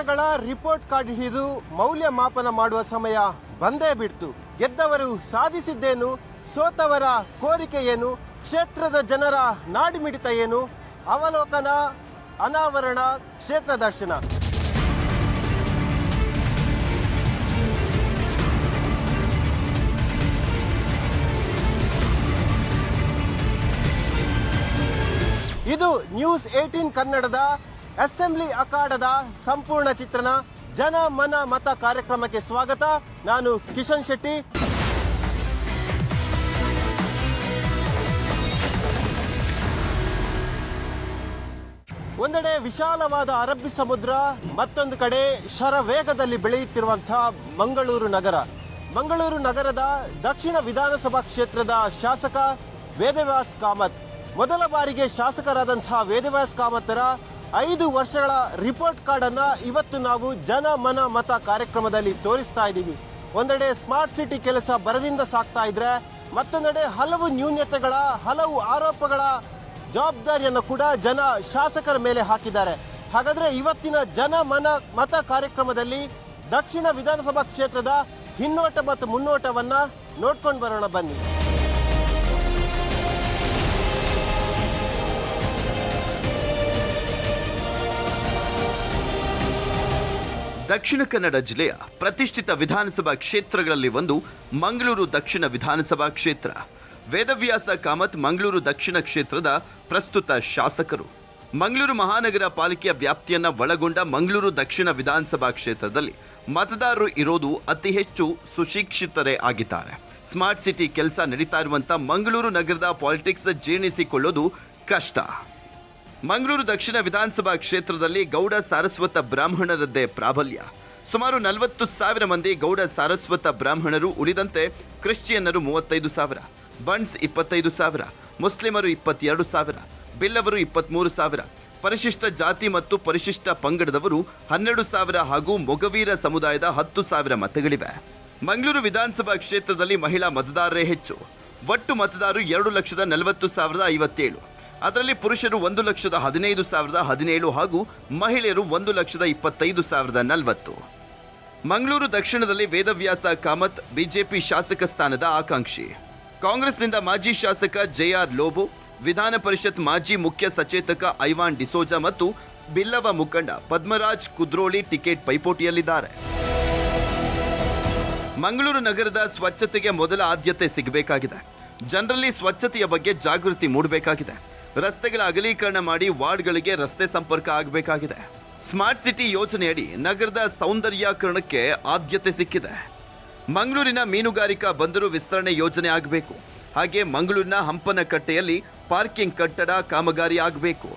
ಪರೀಕ್ಷೆಗಳ report card ಹಿಡಿದು ಮೌಲ್ಯಮಾಪನ ಮಾಡುವ ಸಮಯ ಬಂದೇ ಬಿಡ್ತು. ಗೆದ್ದವರು ಸಾಧಿಸಿದ್ದೇನು, ಸೋತವರ ಕೋರಿಕೆ ಏನು, ಕ್ಷೇತ್ರದ ಜನರ ನಾಡಿಮಿಡಿತ ಏನು? ಅವಲೋಕನ, ಅನಾವರಣ, ಕ್ಷೇತ್ರ ದರ್ಶನ. ಇದು ನ್ಯೂಸ್ 18 ಕನ್ನಡದ ಅಸೆಂಬ್ಲಿ ಅಖಾಡದ ಸಂಪೂರ್ಣ ಚಿತ್ರಣ. ಜನ ಮನ ಮತ ಕಾರ್ಯಕ್ರಮಕ್ಕೆ ಸ್ವಾಗತ. ನಾನು ಕಿಶನ್ ಶೆಟ್ಟಿ. ಒಂದೆಡೆ ವಿಶಾಲವಾದ ಅರಬ್ಬಿ ಸಮುದ್ರ, ಮತ್ತೊಂದು ಕಡೆ ಶರವೇಗದಲ್ಲಿ ಬೆಳೆಯುತ್ತಿರುವಂತಹ ಮಂಗಳೂರು ನಗರ. ಮಂಗಳೂರು ನಗರದ ದಕ್ಷಿಣ ವಿಧಾನಸಭಾ ಕ್ಷೇತ್ರದ ಶಾಸಕ ವೇದವ್ಯಾಸ್ ಕಾಮತ್. ಮೊದಲ ಬಾರಿಗೆ ಶಾಸಕರಾದಂತಹ ವೇದವ್ಯಾಸ್ ಕಾಮತ್ತರ 5 ವರ್ಷಗಳ ರಿಪೋರ್ಟ್ ಕಾರ್ಡ್ ಅನ್ನ ಇವತ್ತು ನಾವು ಜನ ಮನ ಮತ ಕಾರ್ಯಕ್ರಮದಲ್ಲಿ ತೋರಿಸ್ತಾ ಇದ್ದೀವಿ. ಒಂದೆಡೆ ಸ್ಮಾರ್ಟ್ ಸಿಟಿ ಕೆಲಸ ಬರದಿಂದ ಸಾಕ್ತಾ ಇದ್ರೆ, ಮತ್ತೊಂದೆಡೆ ಹಲವು ನ್ಯೂನ್ಯತೆಗಳ, ಹಲವು ಆರೋಪಗಳ ಜವಾಬ್ದಾರಿಯನ್ನು ಕೂಡ ಜನ ಶಾಸಕರ ಮೇಲೆ ಹಾಕಿದ್ದಾರೆ. ಹಾಗಾದ್ರೆ ಇವತ್ತಿನ ಜನ ಮನ ಮತ ಕಾರ್ಯಕ್ರಮದಲ್ಲಿ ದಕ್ಷಿಣ ವಿಧಾನಸಭಾ ಕ್ಷೇತ್ರದ ಹಿನ್ನೋಟ ಮತ್ತು ಮುನ್ನೋಟವನ್ನ ನೋಡ್ಕೊಂಡು ಬರೋಣ ಬನ್ನಿ. ದಕ್ಷಿಣ ಕನ್ನಡ ಜಿಲ್ಲೆಯ ಪ್ರತಿಷ್ಠಿತ ವಿಧಾನಸಭಾ ಕ್ಷೇತ್ರಗಳಲ್ಲಿ ಒಂದು ಮಂಗಳೂರು ದಕ್ಷಿಣ ವಿಧಾನಸಭಾ ಕ್ಷೇತ್ರ. ವೇದವ್ಯಾಸ ಕಾಮತ್ ಮಂಗಳೂರು ದಕ್ಷಿಣ ಕ್ಷೇತ್ರದ ಪ್ರಸ್ತುತ ಶಾಸಕರು. ಮಂಗಳೂರು ಮಹಾನಗರ ಪಾಲಿಕೆಯ ವ್ಯಾಪ್ತಿಯನ್ನ ಒಳಗೊಂಡ ಮಂಗಳೂರು ದಕ್ಷಿಣ ವಿಧಾನಸಭಾ ಕ್ಷೇತ್ರದಲ್ಲಿ ಮತದಾರರು ಇರೋದು ಅತಿ ಹೆಚ್ಚು ಸುಶಿಕ್ಷಿತರೇ ಆಗಿದ್ದಾರೆ. ಸ್ಮಾರ್ಟ್ ಸಿಟಿ ಕೆಲಸ ನಡೀತಾ ಇರುವಂತ ಮಂಗಳೂರು ನಗರದ ಪಾಲಿಟಿಕ್ಸ್ ಜೀರ್ಣಿಸಿಕೊಳ್ಳೋದು ಕಷ್ಟ. ಮಂಗಳೂರು ದಕ್ಷಿಣ ವಿಧಾನಸಭಾ ಕ್ಷೇತ್ರದಲ್ಲಿ ಗೌಡ ಸಾರಸ್ವತ ಬ್ರಾಹ್ಮಣರದ್ದೇ ಪ್ರಾಬಲ್ಯ. ಸುಮಾರು 40,000 ಮಂದಿ ಗೌಡ ಸಾರಸ್ವತ ಬ್ರಾಹ್ಮಣರು, ಉಳಿದಂತೆ ಕ್ರಿಶ್ಚಿಯನ್ನರು 35,000, ಬಂಡ್ಸ್ 25,000, ಮುಸ್ಲಿಮರು 22,000, ಬಿಲ್ಲವರು 23,000, ಪರಿಶಿಷ್ಟ ಜಾತಿ ಮತ್ತು ಪರಿಶಿಷ್ಟ ಪಂಗಡದವರು 12,000 ಹಾಗೂ ಮೊಗವೀರ ಸಮುದಾಯದ 10,000 ಮತಗಳಿವೆ. ಮಂಗಳೂರು ವಿಧಾನಸಭಾ ಕ್ಷೇತ್ರದಲ್ಲಿ ಮಹಿಳಾ ಮತದಾರರೇ ಹೆಚ್ಚು. ಒಟ್ಟು ಮತದಾರರು 2,40,57. ಅದರಲ್ಲಿ ಪುರುಷರು 1,15,17 ಹಾಗೂ ಮಹಿಳೆಯರು 1,25,40. ಮಂಗಳೂರು ದಕ್ಷಿಣದಲ್ಲಿ ವೇದವ್ಯಾಸ ಕಾಮತ್ ಬಿಜೆಪಿ ಶಾಸಕ ಸ್ಥಾನದ ಆಕಾಂಕ್ಷಿ. ಕಾಂಗ್ರೆಸ್ನಿಂದ ಮಾಜಿ ಶಾಸಕ ಜೆಆರ್ ಲೋಬೋ, ವಿಧಾನ ಪರಿಷತ್ ಮಾಜಿ ಮುಖ್ಯ ಸಚೇತಕ ಐವಾನ್ ಡಿಸೋಜಾ ಮತ್ತು ಬಿಲ್ಲವ ಮುಖಂಡ ಪದ್ಮರಾಜ್ ಕುದ್ರೋಳಿ ಟಿಕೆಟ್ ಪೈಪೋಟಿಯಲ್ಲಿದ್ದಾರೆ. ಮಂಗಳೂರು ನಗರದ ಸ್ವಚ್ಛತೆಗೆ ಮೊದಲ ಆದ್ಯತೆ ಸಿಗಬೇಕಾಗಿದೆ. ಜನರಲ್ಲಿ ಸ್ವಚ್ಛತೆಯ ಬಗ್ಗೆ ಜಾಗೃತಿ ಮೂಡಬೇಕಾಗಿದೆ. ರಸ್ತೆಗಳ ಅಗಲೀಕರಣ ಮಾಡಿ ವಾರ್ಡ್ಗಳಿಗೆ ರಸ್ತೆ ಸಂಪರ್ಕ ಆಗಬೇಕಾಗಿದೆ. ಸ್ಮಾರ್ಟ್ ಸಿಟಿ ಯೋಜನೆಯಡಿ ನಗರದ ಸೌಂದರ್ಯೀಕರಣಕ್ಕೆ ಆದ್ಯತೆ ಸಿಕ್ಕಿದೆ. ಮಂಗಳೂರಿನ ಮೀನುಗಾರಿಕಾ ಬಂದರು ವಿಸ್ತರಣೆ ಯೋಜನೆ ಆಗಬೇಕು. ಹಾಗೆ ಮಂಗಳೂರಿನ ಹಂಪನಕಟ್ಟೆಯಲ್ಲಿ ಪಾರ್ಕಿಂಗ್ ಕಟ್ಟಡ ಕಾಮಗಾರಿ ಆಗಬೇಕು.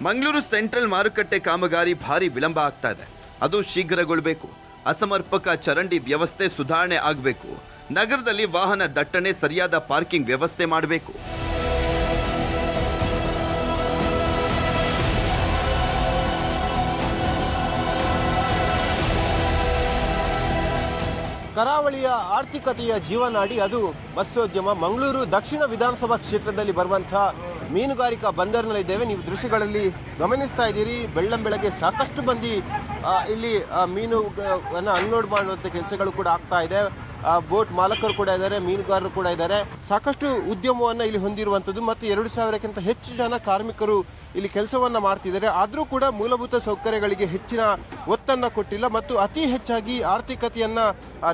ಮಂಗಳೂರು ಸೆಂಟ್ರಲ್ ಮಾರುಕಟ್ಟೆ ಕಾಮಗಾರಿ ಭಾರಿ ವಿಳಂಬ ಆಗ್ತಾ ಇದೆ. ಅದು ಶೀಘ್ರಗೊಳ್ಳಬೇಕು. ಅಸಮರ್ಪಕ ಚರಂಡಿ ವ್ಯವಸ್ಥೆ ಸುಧಾರಣೆ ಆಗಬೇಕು. ನಗರದಲ್ಲಿ ವಾಹನ ದಟ್ಟಣೆ, ಸರಿಯಾದ ಪಾರ್ಕಿಂಗ್ ವ್ಯವಸ್ಥೆ ಮಾಡಬೇಕು. ಕರಾವಳಿಯ ಆರ್ಥಿಕತೆಯ ಜೀವನಾಡಿ ಅದು ಮತ್ಸ್ಯೋದ್ಯಮ. ಮಂಗಳೂರು ದಕ್ಷಿಣ ವಿಧಾನಸಭಾ ಕ್ಷೇತ್ರದಲ್ಲಿ ಬರುವಂತಹ ಮೀನುಗಾರಿಕಾ ಬಂದರಿನಲ್ಲಿದ್ದೇವೆ. ನೀವು ದೃಶ್ಯಗಳಲ್ಲಿ ಗಮನಿಸ್ತಾ ಇದ್ದೀರಿ. ಬೆಳ್ಳಂಬೆಳಗ್ಗೆ ಸಾಕಷ್ಟು ಮಂದಿ ಇಲ್ಲಿ ಮೀನುವನ್ನು ಅನ್ಲೋಡ್ ಮಾಡುವಂಥ ಕೆಲಸಗಳು ಕೂಡ ಆಗ್ತಾ ಇದೆ. ಬೋಟ್ ಮಾಲಕರು ಕೂಡ ಇದ್ದಾರೆ, ಮೀನುಗಾರರು ಕೂಡ ಇದ್ದಾರೆ. ಸಾಕಷ್ಟು ಉದ್ಯಮವನ್ನು ಇಲ್ಲಿ ಹೊಂದಿರುವಂಥದ್ದು ಮತ್ತು 2,000ಕ್ಕಿಂತ ಹೆಚ್ಚು ಜನ ಕಾರ್ಮಿಕರು ಇಲ್ಲಿ ಕೆಲಸವನ್ನು ಮಾಡ್ತಿದ್ದಾರೆ. ಆದರೂ ಕೂಡ ಮೂಲಭೂತ ಸೌಕರ್ಯಗಳಿಗೆ ಹೆಚ್ಚಿನ ಒತ್ತನ್ನು ಕೊಟ್ಟಿಲ್ಲ ಮತ್ತು ಅತಿ ಹೆಚ್ಚಾಗಿ ಆರ್ಥಿಕತೆಯನ್ನು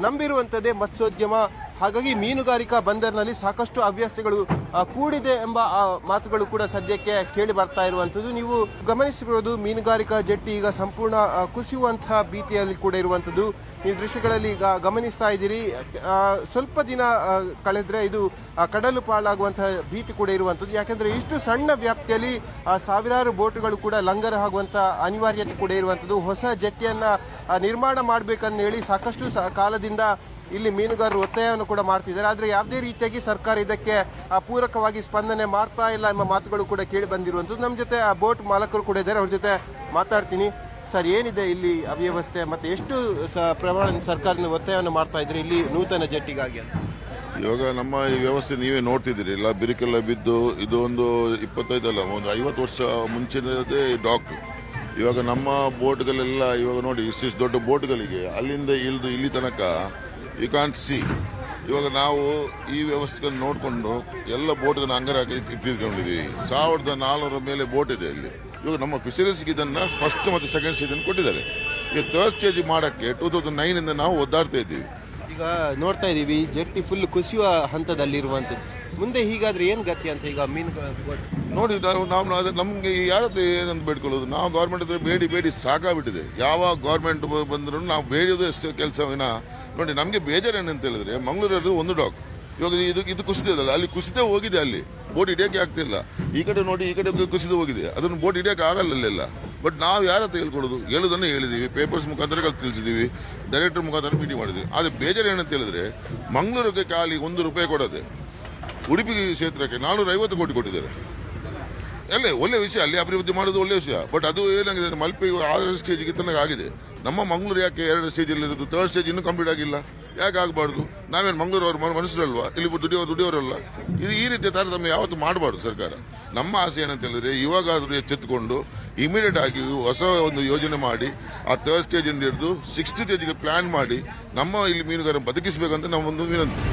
ನಂಬಿರುವಂಥದ್ದೇ ಮತ್ಸ್ಯೋದ್ಯಮ. ಹಾಗಾಗಿ ಮೀನುಗಾರಿಕಾ ಬಂದರಿನಲ್ಲಿ ಸಾಕಷ್ಟು ಅವ್ಯವಸ್ಥೆಗಳು ಕೂಡಿದೆ ಎಂಬ ಮಾತುಗಳು ಕೂಡ ಸದ್ಯಕ್ಕೆ ಕೇಳಿ ಬರ್ತಾ ಇರುವಂಥದ್ದು. ನೀವು ಗಮನಿಸಿರೋದು ಮೀನುಗಾರಿಕಾ ಜೆಟ್ಟಿ ಈಗ ಸಂಪೂರ್ಣ ಕುಸಿಯುವಂತಹ ಭೀತಿಯಲ್ಲಿ ಕೂಡ ಇರುವಂಥದ್ದು. ಈ ದೃಶ್ಯಗಳಲ್ಲಿ ಈಗ ಗಮನಿಸ್ತಾ ಇದ್ದೀರಿ. ಸ್ವಲ್ಪ ದಿನ ಕಳೆದ್ರೆ ಇದು ಕಡಲು ಪಾಲಾಗುವಂತಹ ಭೀತಿ ಕೂಡ ಇರುವಂಥದ್ದು. ಯಾಕೆಂದರೆ ಇಷ್ಟು ಸಣ್ಣ ವ್ಯಾಪ್ತಿಯಲ್ಲಿ ಸಾವಿರಾರು ಬೋಟ್ಗಳು ಕೂಡ ಲಂಗರ್ ಆಗುವಂಥ ಅನಿವಾರ್ಯತೆ ಕೂಡ ಇರುವಂಥದ್ದು. ಹೊಸ ಜೆಟ್ಟಿಯನ್ನು ನಿರ್ಮಾಣ ಮಾಡಬೇಕಂತ ಹೇಳಿ ಸಾಕಷ್ಟು ಕಾಲದಿಂದ ಇಲ್ಲಿ ಮೀನುಗಾರರು ಒತ್ತಾಯವನ್ನು ಕೂಡ ಮಾಡ್ತಿದ್ದಾರೆ. ಆದರೆ ಯಾವುದೇ ರೀತಿಯಾಗಿ ಸರ್ಕಾರ ಇದಕ್ಕೆ ಪೂರಕವಾಗಿ ಸ್ಪಂದನೆ ಮಾಡ್ತಾ ಇಲ್ಲ ಎಂಬ ಮಾತುಗಳು ಕೂಡ ಕೇಳಿ ಬಂದಿರುವಂಥದ್ದು. ನಮ್ಮ ಜೊತೆ ಆ ಬೋಟ್ ಮಾಲಕರು ಕೂಡ ಇದ್ದಾರೆ, ಅವ್ರ ಜೊತೆ ಮಾತಾಡ್ತೀನಿ. ಸರ್, ಏನಿದೆ ಇಲ್ಲಿ ಅವ್ಯವಸ್ಥೆ ಮತ್ತು ಎಷ್ಟು ಪ್ರಮಾಣದ ಸರ್ಕಾರದ ಒತ್ತಾಯವನ್ನು ಮಾಡ್ತಾ ಇದ್ರೆ ಇಲ್ಲಿ ನೂತನ ಜೆಟ್ಟಿಗಾಗಿ? ಇವಾಗ ನಮ್ಮ ಈ ವ್ಯವಸ್ಥೆ ನೀವೇ ನೋಡ್ತಿದ್ದೀರಿ, ಎಲ್ಲ ಬಿರುಕೆಲ್ಲ ಬಿದ್ದು ಇದು ಒಂದು 25 ಅಲ್ಲ, ಒಂದು 50 ವರ್ಷ ಮುಂಚಿನದೇ ಡಾಕ್. ಇವಾಗ ನಮ್ಮ ಬೋಟ್ಗಳೆಲ್ಲ ಇವಾಗ ನೋಡಿ ಇಷ್ಟಿಷ್ಟು ದೊಡ್ಡ ಬೋಟ್ಗಳಿಗೆ ಅಲ್ಲಿಂದ ಇಳಿದು ಇಲ್ಲಿ ತನಕ ಯು ಕಾಂಟ್ ಸಿ. ಇವಾಗ ನಾವು ಈ ವ್ಯವಸ್ಥೆಗಳನ್ನು ನೋಡಿಕೊಂಡು ಎಲ್ಲ ಬೋಟ್ಗಳನ್ನ ಅಂಗರ ಹಾಕಿ ಇಟ್ಟಿದ್ಕೊಂಡಿದ್ದೀವಿ. 1400 ಮೇಲೆ ಬೋಟ್ ಇದೆ ಅಲ್ಲಿ. ಇವಾಗ ನಮ್ಮ ಫಿಶರೀಸ್ಗೆ ಇದನ್ನು ಫಸ್ಟ್ ಮತ್ತು ಸೆಕೆಂಡ್ ಸ್ಟೇಜನ್ನು ಕೊಟ್ಟಿದ್ದಾರೆ. ಈಗ ಥರ್ಡ್ ಸ್ಟೇಜ್ ಮಾಡೋಕ್ಕೆ 2009 ನಾವು ಒದ್ದಾಡ್ತಾ ಇದ್ದೀವಿ. ಈಗ ನೋಡ್ತಾ ಇದ್ದೀವಿ ಜೆಟ್ಟಿ ಫುಲ್ ಕುಸಿಯುವ ಹಂತದಲ್ಲಿರುವಂಥದ್ದು. ಮುಂದೆ ಹೀಗಾದ್ರೆ ಏನು ಗತಿ ಅಂತ ಈಗ ಮೀನು ನೋಡಿ ನಾವು ನಮಗೆ ಯಾರದ್ದು ಏನಂತ ಬೇಡ್ಕೊಳ್ಳೋದು. ನಾವು ಗೌರ್ಮೆಂಟ್ ಹತ್ರ ಬೇಡಿ ಸಾಕಾಗ್ಬಿಟ್ಟಿದೆ. ಯಾವ ಗೌರ್ಮೆಂಟ್ ಬಂದರೂ ನಾವು ಬೇಡೋದು ಅಷ್ಟೇ ಕೆಲಸವಿನ. ನೋಡಿ ನಮಗೆ ಬೇಜಾರೇನಂತ ಹೇಳಿದ್ರೆ ಮಂಗಳೂರಲ್ಲಿ ಒಂದು ಡಾಕ್ ಇವಾಗ ಇದು ಕುಸಿದಿಲ್ಲ, ಅಲ್ಲಿ ಕುಸಿದೇ ಹೋಗಿದೆ. ಅಲ್ಲಿ ಬೋಟ್ ಹಿಡಿಯೋಕ್ಕೆ ಆಗ್ತಿಲ್ಲ. ಈ ಕಡೆ ನೋಡಿ, ಈ ಕಡೆ ಕುಸಿದು ಹೋಗಿದೆ. ಅದನ್ನು ಬೋಟ್ ಹಿಡಿಯೋಕೆ ಆಗಲ್ಲ ಅಲ್ಲೆಲ್ಲ. ಬಟ್ ನಾವು ಯಾರ ಹತ್ರ ಹೇಳೋದನ್ನು ಹೇಳಿದ್ದೀವಿ, ಪೇಪರ್ಸ್ ಮುಖಾಂತರ ತಿಳಿಸಿದ್ದೀವಿ, ಡೈರೆಕ್ಟರ್ ಮುಖಾಂತರ ಮೀಟಿಂಗ್ ಮಾಡಿದ್ದೀವಿ. ಆದರೆ ಬೇಜಾರು ಏನಂತ ಹೇಳಿದ್ರೆ ಮಂಗಳೂರಿಗೆ ಖಾಲಿ ₹1 ಕೊಡೋದೆ, ಉಡುಪಿ ಕ್ಷೇತ್ರಕ್ಕೆ 450 ಕೋಟಿ ಕೊಟ್ಟಿದ್ದಾರೆ. ಅಲ್ಲೇ ಒಳ್ಳೆ ವಿಷಯ, ಅಲ್ಲಿ ಅಭಿವೃದ್ಧಿ ಮಾಡೋದು ಒಳ್ಳೆ ವಿಷಯ. ಬಟ್ ಅದು ಏನಾಗಿದೆ, ಮಲ್ಪೆ 6 ಸ್ಟೇಜ್ಗೆ ತನಕ ಆಗಿದೆ. ನಮ್ಮ ಮಂಗಳೂರು ಯಾಕೆ 2 ಸ್ಟೇಜಲ್ಲಿ ಇರೋದು? ಥರ್ಡ್ ಸ್ಟೇಜ್ ಇನ್ನೂ ಕಂಪ್ಲೀಟ್ ಆಗಿಲ್ಲ. ಯಾಕೆ ಆಗಬಾರ್ದು? ನಾವೇನು ಮಂಗಳೂರು ಅವ್ರ ಮನುಷ್ಯರಲ್ವಾ? ಇಲ್ಲಿ ದುಡಿಯೋರಲ್ಲ. ಇದು ಈ ರೀತಿಯ ತಾರತಮ್ಯ ಯಾವತ್ತು ಮಾಡಬಾರ್ದು ಸರ್ಕಾರ. ನಮ್ಮ ಆಸೆ ಏನಂತ ಹೇಳಿದ್ರೆ ಇವಾಗಾದರೂ ಎಚ್ಚೆತ್ತುಕೊಂಡು ಇಮಿಡಿಯೇಟ್ ಆಗಿ ಹೊಸ ಒಂದು ಯೋಜನೆ ಮಾಡಿ ಆ ಥರ್ಡ್ ಸ್ಟೇಜಿಂದ ಹಿಡಿದು 6th ಸ್ಟೇಜ್ಗೆ ಪ್ಲಾನ್ ಮಾಡಿ ನಮ್ಮ ಇಲ್ಲಿ ಮೀನುಗಾರ ಬದುಕಿಸಬೇಕಂತ ನಮ್ಮೊಂದು ವಿನಂತಿ.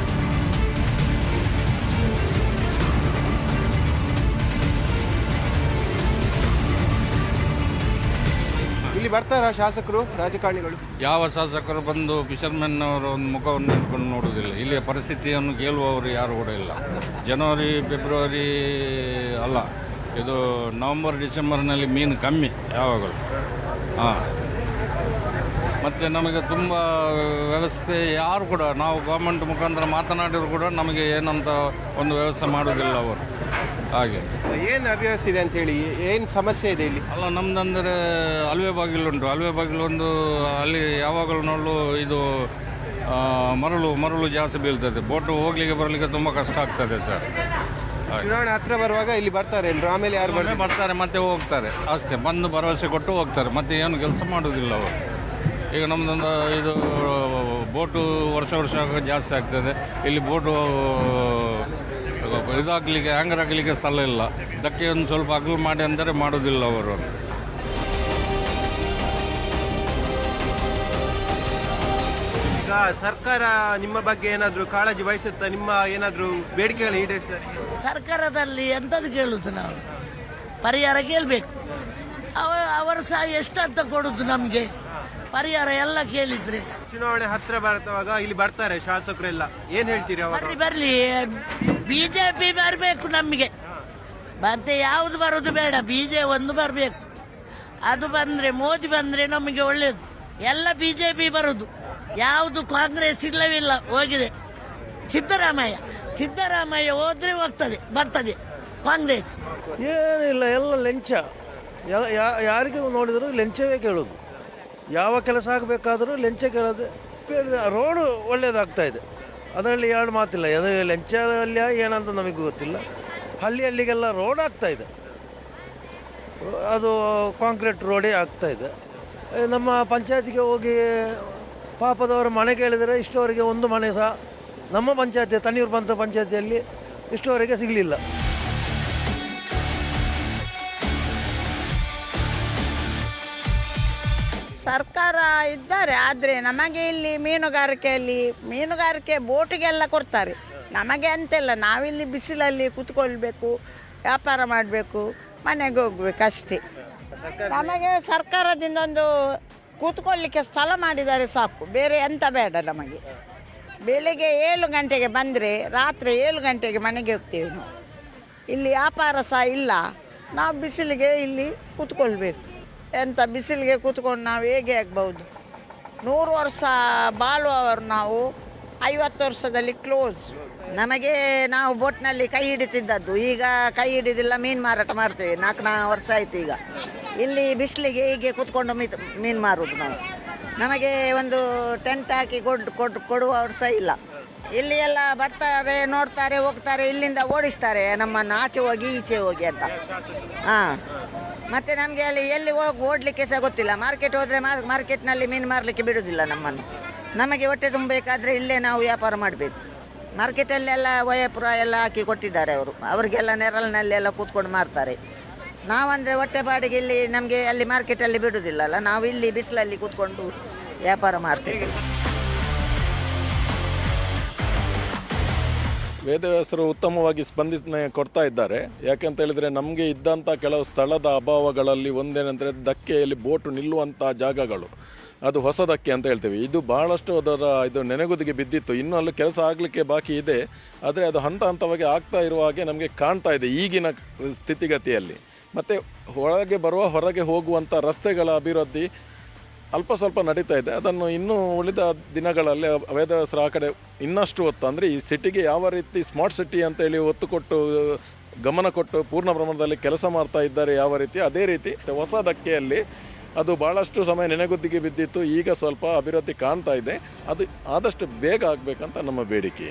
ಇಲ್ಲಿ ಬರ್ತಾರಾ ಶಾಸಕರು, ರಾಜಕಾರಣಿಗಳು? ಯಾವ ಶಾಸಕರು ಬಂದು ಫಿಷರ್ಮೆನ್ ಅವರ ಒಂದು ಮುಖವನ್ನು ನಿಂತ್ಕೊಂಡು ನೋಡುವುದಿಲ್ಲ. ಇಲ್ಲಿಯ ಪರಿಸ್ಥಿತಿಯನ್ನು ಕೇಳುವವರು ಯಾರು ಕೂಡ ಇಲ್ಲ. ಜನವರಿ ಫೆಬ್ರವರಿ ಅಲ್ಲ, ಇದು ನವಂಬರ್ ಡಿಸೆಂಬರ್ನಲ್ಲಿ ಮೀನು ಕಮ್ಮಿ ಯಾವಾಗಲೂ. ಹಾಂ, ಮತ್ತು ನಮಗೆ ತುಂಬ ವ್ಯವಸ್ಥೆ ಯಾರು ಕೂಡ, ನಾವು ಗೌರ್ಮೆಂಟ್ ಮುಖಾಂತರ ಮಾತನಾಡಿದ್ರು ಕೂಡ ನಮಗೆ ಏನಂತ ಒಂದು ವ್ಯವಸ್ಥೆ ಮಾಡೋದಿಲ್ಲ ಅವರು. ಹಾಗೆ ಏನು ಅವ್ಯವಸ್ಥೆ ಇದೆ ಅಂತೇಳಿ, ಏನು ಸಮಸ್ಯೆ ಇದೆ ಇಲ್ಲಿ? ಅಲ್ಲ, ನಮ್ದಂದರೆ ಅಲ್ವೆ ಬಾಗಿಲುಂಟು. ಅಲ್ವೆ ಬಾಗಿಲು ಒಂದು ಅಲ್ಲಿ ಯಾವಾಗಲೂ ನೋಡಲು ಇದು ಮರಳು ಜಾಸ್ತಿ ಬೀಳ್ತದೆ. ಬೋಟು ಹೋಗ್ಲಿಕ್ಕೆ ಬರಲಿಕ್ಕೆ ತುಂಬ ಕಷ್ಟ ಆಗ್ತದೆ ಸರ್. ಚುನಾವಣೆ ಹತ್ರ ಬರುವಾಗ ಇಲ್ಲಿ ಬರ್ತಾರೆ ಎಲ್ಲರೂ, ಆಮೇಲೆ ಯಾರು ಬರ್ತಾರೆ ಮತ್ತೆ ಹೋಗ್ತಾರೆ ಅಷ್ಟೇ. ಬಂದು ಭರವಸೆ ಕೊಟ್ಟು ಹೋಗ್ತಾರೆ, ಮತ್ತೆ ಏನು ಕೆಲಸ ಮಾಡೋದಿಲ್ಲ ಅವರು. ಈಗ ನಮ್ಮದೊಂದು ಇದು ಬೋಟು ವರ್ಷ ಜಾಸ್ತಿ ಆಗ್ತದೆ. ಇಲ್ಲಿ ಬೋಟು ಇದಾಗಲಿಕ್ಕೆ, ಹ್ಯಾಂಗರ್ ಹಾಕಲಿಕ್ಕೆ ಸ್ಥಳ ಇಲ್ಲ. ಅದಕ್ಕೆ ಒಂದು ಸ್ವಲ್ಪ ಅಗಲು ಮಾಡಿ ಅಂದರೆ ಮಾಡೋದಿಲ್ಲ ಅವರು. ಈಗ ಸರ್ಕಾರ ನಿಮ್ಮ ಬಗ್ಗೆ ಏನಾದರೂ ಕಾಳಜಿ ವಹಿಸುತ್ತಾ? ನಿಮ್ಮ ಏನಾದರೂ ಬೇಡಿಕೆಗಳು ಈಡೇರಿಸ್ತಾರೆ? ಸರ್ಕಾರದಲ್ಲಿ ಎಂಥದ್ದು ಕೇಳುದು ನಾವು? ಪರಿಹಾರ ಕೇಳಬೇಕು. ಅವರು ಸಹ ಎಷ್ಟಂತ ಕೊಡುದು ನಮಗೆ ಪರಿಹಾರ ಎಲ್ಲ ಕೇಳಿದ್ರೆ. ಚುನಾವಣೆ ಹತ್ರ ಬರ್ತವಾಗ ಇಲ್ಲಿ ಬರ್ತಾರೆ ಶಾಸಕರೆಲ್ಲ, ಏನು ಹೇಳ್ತೀರಿ ಅವಾಗ? ಬರ್ಲಿ, BJP ಬರಬೇಕು ನಮಗೆ. ಮತ್ತೆ ಯಾವುದು ಬರೋದು ಬೇಡ, ಒಂದು ಬರಬೇಕು. ಅದು ಬಂದರೆ, ಮೋದಿ ಬಂದರೆ ನಮಗೆ ಒಳ್ಳೆಯದು. ಎಲ್ಲ BJP ಬರೋದು, ಯಾವುದು ಕಾಂಗ್ರೆಸ್ ಇಲ್ಲವಿಲ್ಲ, ಹೋಗಿದೆ. ಸಿದ್ದರಾಮಯ್ಯ ಹೋದ್ರೆ ಬರ್ತದೆ ಕಾಂಗ್ರೆಸ್. ಏನಿಲ್ಲ, ಎಲ್ಲ ಲೆಂಚ. ಯಾರಿಗೆ ನೋಡಿದರೂ ಲೆಂಚವೇ ಕೇಳೋದು. ಯಾವ ಕೆಲಸ ಆಗಬೇಕಾದರೂ ಲೆಂಚ ಕೇಳಿದ ರೋಡು ಒಳ್ಳೆಯದಾಗ್ತಾ ಇದೆ, ಅದರಲ್ಲಿ ಎರಡು ಮಾತಿಲ್ಲ. ಅದು ಲೆಂಚಲ್ಲಿ ಏನಂತ ನಮಗೆ ಗೊತ್ತಿಲ್ಲ. ಹಳ್ಳಿಗೆಲ್ಲ ರೋಡ್ ಆಗ್ತಾ ಇದೆ, ಅದು ಕಾಂಕ್ರೀಟ್ ರೋಡೇ ಆಗ್ತಾ ಇದೆ. ನಮ್ಮ ಪಂಚಾಯತಿಗೆ ಹೋಗಿ ಪಾಪದವರ ಮನೆ ಕೇಳಿದರೆ ಇಷ್ಟವರೆಗೆ ಒಂದು ಮನೆ ಸಹ ನಮ್ಮ ಪಂಚಾಯತಿ, ತಣ್ಣೀರು ಪಂಚಾಯತಿಯಲ್ಲಿ ಇಷ್ಟವರೆಗೆ ಸಿಗಲಿಲ್ಲ. ಸರ್ಕಾರ ಇದ್ದಾರೆ, ಆದರೆ ನಮಗೆ ಇಲ್ಲಿ ಮೀನುಗಾರಿಕೆ ಬೋಟಿಗೆಲ್ಲ ಕೊಡ್ತಾರೆ. ನಮಗೆ ಅಂತೆಲ್ಲ, ನಾವಿಲ್ಲಿ ಬಿಸಿಲಲ್ಲಿ ಕೂತ್ಕೊಳ್ಬೇಕು, ವ್ಯಾಪಾರ ಮಾಡಬೇಕು, ಮನೆಗೆ ಹೋಗ್ಬೇಕು ಅಷ್ಟೇ. ನಮಗೆ ಸರ್ಕಾರದಿಂದ ಒಂದು ಕೂತ್ಕೊಳ್ಳಿಕ್ಕೆ ಸ್ಥಳ ಮಾಡಿದ್ದಾರೆ ಸಾಕು, ಬೇರೆ ಎಂತ ಬೇಡ ನಮಗೆ. ಬೆಳಿಗ್ಗೆ 7 ಗಂಟೆಗೆ ಬಂದರೆ ರಾತ್ರಿ 7 ಗಂಟೆಗೆ ಮನೆಗೆ ಹೋಗ್ತೇವೆ ನಾವು. ಇಲ್ಲಿ ವ್ಯಾಪಾರ ಸಹ ಇಲ್ಲ, ನಾವು ಬಿಸಿಲಿಗೆ ಇಲ್ಲಿ ಕೂತ್ಕೊಳ್ಬೇಕು. ಎಂತ ಬಿಸಿಲಿಗೆ ಕೂತ್ಕೊಂಡು ನಾವು ಹೇಗೆ ಆಗ್ಬೋದು? 100 ವರ್ಷ ಬಾಳುವವರು ನಾವು, 50 ವರ್ಷದಲ್ಲಿ ಕ್ಲೋಸ್. ನಾವು ಬೋಟ್ನಲ್ಲಿ ಕೈ ಹಿಡಿತಿದ್ದದ್ದು, ಈಗ ಕೈ ಹಿಡಿದಿಲ್ಲ, ಮೀನು ಮಾರಾಟ ಮಾಡ್ತೇವೆ. 4 ವರ್ಷ ಆಯ್ತು. ಈಗ ಇಲ್ಲಿ ಬಿಸಿಲಿಗೆ ಹೀಗೆ ಕೂತ್ಕೊಂಡು ಮೀನು ಮಾರೋದು ನಾವು. ನಮಗೆ ಒಂದು ಟೆಂಟ್ ಹಾಕಿ ಕೊಡುವವರು ಸಹ ಇಲ್ಲ. ಇಲ್ಲಿ ಎಲ್ಲ ಬರ್ತಾರೆ, ನೋಡ್ತಾರೆ, ಹೋಗ್ತಾರೆ, ಇಲ್ಲಿಂದ ಓಡಿಸ್ತಾರೆ ನಮ್ಮನ್ನು, ಆಚೆ ಹೋಗಿ ಈಚೆ ಹೋಗಿ ಅಂತ. ಹಾಂ, ಮತ್ತು ನಮಗೆ ಅಲ್ಲಿ ಎಲ್ಲಿ ಓಡಲಿಕ್ಕೆ ಸಹ ಗೊತ್ತಿಲ್ಲ. ಮಾರ್ಕೆಟ್ ಹೋದರೆ ಮಾರ್ಕೆಟ್ನಲ್ಲಿ ಮೀನು ಮಾರಲಿಕ್ಕೆ ಬಿಡೋದಿಲ್ಲ ನಮ್ಮನ್ನು. ನಮಗೆ ಹೊಟ್ಟೆ ತುಂಬಬೇಕಾದ್ರೆ ಇಲ್ಲೇ ನಾವು ವ್ಯಾಪಾರ ಮಾಡಬೇಕು. ಮಾರ್ಕೆಟಲ್ಲೆಲ್ಲ ವಯಪುರ ಎಲ್ಲ ಹಾಕಿ ಕೊಟ್ಟಿದ್ದಾರೆ ಅವರು, ಅವರಿಗೆಲ್ಲ ನೆರಳಿನಲ್ಲೆಲ್ಲ ಕೂತ್ಕೊಂಡು ಮಾರ್ತಾರೆ. ನಾವಂದರೆ ಹೊಟ್ಟೆ ಬಾಡಿಗೆ ಇಲ್ಲಿ ನಮಗೆ ಅಲ್ಲಿ ಮಾರ್ಕೆಟಲ್ಲಿ ಬಿಡುವುದಿಲ್ಲಲ್ಲ, ನಾವು ಇಲ್ಲಿ ಬಿಸಿಲಲ್ಲಿ ಕೂತ್ಕೊಂಡು ವ್ಯಾಪಾರ ಮಾಡ್ತೇವೆ. ವೇದವ್ಯಾಸರು ಉತ್ತಮವಾಗಿ ಸ್ಪಂದನೆ ಕೊಡ್ತಾ ಇದ್ದಾರೆ. ಯಾಕೆಂತ ಹೇಳಿದರೆ ನಮಗೆ ಇದ್ದಂಥ ಕೆಲವು ಸ್ಥಳದ ಅಭಾವಗಳಲ್ಲಿ ಒಂದೇನೆಂದರೆ ಧಕ್ಕೆಯಲ್ಲಿ ಬೋಟು ನಿಲ್ಲುವಂಥ ಜಾಗಗಳು, ಅದು ಹೊಸ ಧಕ್ಕೆ ಅಂತ ಹೇಳ್ತೇವೆ. ಇದು ಬಹಳಷ್ಟು ಅದರ ಇದು ನೆನೆಗುದಿಗೆ ಬಿದ್ದಿತ್ತು. ಇನ್ನೂ ಅಲ್ಲಿ ಕೆಲಸ ಆಗಲಿಕ್ಕೆ ಬಾಕಿ ಇದೆ. ಆದರೆ ಅದು ಹಂತ ಹಂತವಾಗಿ ಆಗ್ತಾ ಇರುವ ಹಾಗೆ ನಮಗೆ ಕಾಣ್ತಾ ಇದೆ ಈಗಿನ ಸ್ಥಿತಿಗತಿಯಲ್ಲಿ. ಮತ್ತು ಒಳಗೆ ಬರುವ ಹೊರಗೆ ಹೋಗುವಂಥ ರಸ್ತೆಗಳ ಅಭಿವೃದ್ಧಿ ಅಲ್ಪ ಸ್ವಲ್ಪ ನಡೀತಾ ಇದೆ. ಅದನ್ನು ಇನ್ನೂ ಉಳಿದ ದಿನಗಳಲ್ಲಿ ವೇದವ್ಯಾಸರು ಆ ಕಡೆ ಇನ್ನಷ್ಟು ಒತ್ತು, ಅಂದರೆ ಈ ಸಿಟಿಗೆ ಯಾವ ರೀತಿ ಸ್ಮಾರ್ಟ್ ಸಿಟಿ ಅಂತೇಳಿ ಒತ್ತು ಕೊಟ್ಟು ಗಮನ ಕೊಟ್ಟು ಪೂರ್ಣ ಪ್ರಮಾಣದಲ್ಲಿ ಕೆಲಸ ಮಾಡ್ತಾ ಇದ್ದಾರೆ ಯಾವ ರೀತಿ, ಅದೇ ರೀತಿ ಹೊಸ ಧಕ್ಕೆಯಲ್ಲಿ ಅದು ಭಾಳಷ್ಟು ಸಮಯ ನೆನೆಗುದ್ದಿಗೆ ಬಿದ್ದಿತ್ತು. ಈಗ ಸ್ವಲ್ಪ ಅಭಿವೃದ್ಧಿ ಕಾಣ್ತಾ ಇದೆ. ಅದು ಆದಷ್ಟು ಬೇಗ ಆಗಬೇಕಂತ ನಮ್ಮ ಬೇಡಿಕೆ.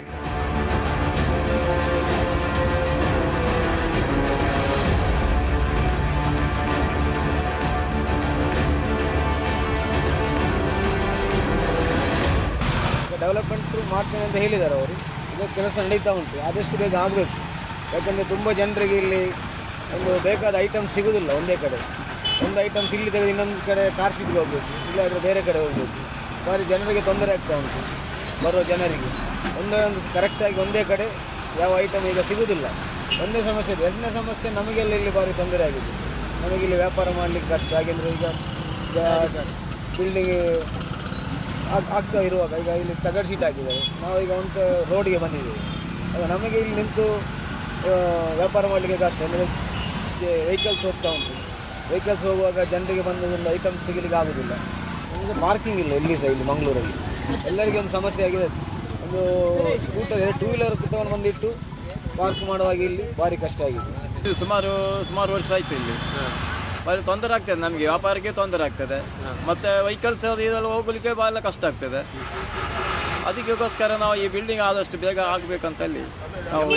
ಡೆವಲಪ್ಮೆಂಟ್ ಮಾಡ್ತೇನೆ ಅಂತ ಹೇಳಿದ್ದಾರೆ ಅವರು. ಈಗ ಕೆಲಸ ನಡೀತಾ ಉಂಟು, ಆದಷ್ಟು ಬೇಗ ಆಗಬೇಕು. ಯಾಕಂದರೆ ತುಂಬ ಜನರಿಗೆ ಇಲ್ಲಿ ಒಂದು ಬೇಕಾದ ಐಟಮ್ಸ್ ಸಿಗೋದಿಲ್ಲ. ಒಂದೇ ಕಡೆ ಒಂದು ಐಟಮ್ಸ್ ಇಲ್ಲಿ ತೆಗೆದು ಇನ್ನೊಂದು ಕಡೆ ಕಾರ್ ಸೀಟ್ಗೆ ಹೋಗಬೇಕು, ಇಲ್ಲಾದರೆ ಬೇರೆ ಕಡೆ ಹೋಗಬೇಕು. ಭಾರಿ ಜನರಿಗೆ ತೊಂದರೆ ಆಗ್ತಾ ಉಂಟು. ಬರೋ ಜನರಿಗೆ ಒಂದೇ ಒಂದು ಕರೆಕ್ಟಾಗಿ ಒಂದೇ ಕಡೆ ಯಾವ ಐಟಮ್ ಈಗ ಸಿಗೋದಿಲ್ಲ. ಒಂದೇ ಸಮಸ್ಯೆ ಇದೆ. ಎರಡನೇ ಸಮಸ್ಯೆ ನಮಗೆಲ್ಲ ಇಲ್ಲಿ ಭಾರಿ ತೊಂದರೆ ಆಗಿದೆ. ನಮಗಿಲ್ಲಿ ವ್ಯಾಪಾರ ಮಾಡಲಿಕ್ಕೆ ಕಷ್ಟ. ಹಾಗೆಂದರೆ ಈಗ ಬಿಲ್ಡಿಂಗ್ ಆಗ್ತಾ ಇರುವಾಗ ಈಗ ಇಲ್ಲಿ ತಗಡು ಶೀಟ್ ಹಾಕಿದ್ದಾರೆ. ನಾವು ಈಗ ಒಂದು ರೋಡಿಗೆ ಬಂದಿದ್ದೇವೆ. ಆಗ ನಮಗೆ ಇಲ್ಲಿ ನಿಂತು ವ್ಯಾಪಾರ ಮಾಡಲಿಕ್ಕೆ ಕಷ್ಟ. ಅಂದರೆ ವೆಹಿಕಲ್ಸ್ ಹೋಗ್ತಾ ಉಂಟು. ವೆಹಿಕಲ್ಸ್ ಹೋಗುವಾಗ ಜನರಿಗೆ ಬಂದದೊಂದು ಐಟಮ್ ಸಿಗಲಿಕ್ಕೆ ಆಗೋದಿಲ್ಲ. ನಮಗೆ ಪಾರ್ಕಿಂಗ್ ಇಲ್ಲ ಇಲ್ಲಿ ಸಹ. ಇಲ್ಲಿ ಮಂಗಳೂರಲ್ಲಿ ಎಲ್ಲರಿಗೆ ಒಂದು ಸಮಸ್ಯೆ ಆಗಿದೆ. ಒಂದು ಸ್ಕೂಟರ್ 2 ವೀಲರ್ ತಗೊಂಡು ಬಂದಿಟ್ಟು ಪಾರ್ಕ್ ಮಾಡುವಾಗ ಇಲ್ಲಿ ಭಾರಿ ಕಷ್ಟ ಆಗಿದೆ. ಸುಮಾರು ವರ್ಷ ಆಯಿತು ಇಲ್ಲಿ. ಭಾರಿ ತೊಂದರೆ ಆಗ್ತದೆ ನಮಗೆ, ವ್ಯಾಪಾರಕ್ಕೆ ತೊಂದರೆ ಆಗ್ತದೆ. ಮತ್ತು ವೆಹಿಕಲ್ಸ್ ಇದೆಲ್ಲ ಹೋಗಲಿಕ್ಕೆ ಭಾಳ ಕಷ್ಟ ಆಗ್ತದೆ. ಅದಕ್ಕೋಸ್ಕರ ನಾವು ಈ ಬಿಲ್ಡಿಂಗ್ ಆದಷ್ಟು ಬೇಗ ಆಗಬೇಕಂತಲ್ಲಿ ನಾವು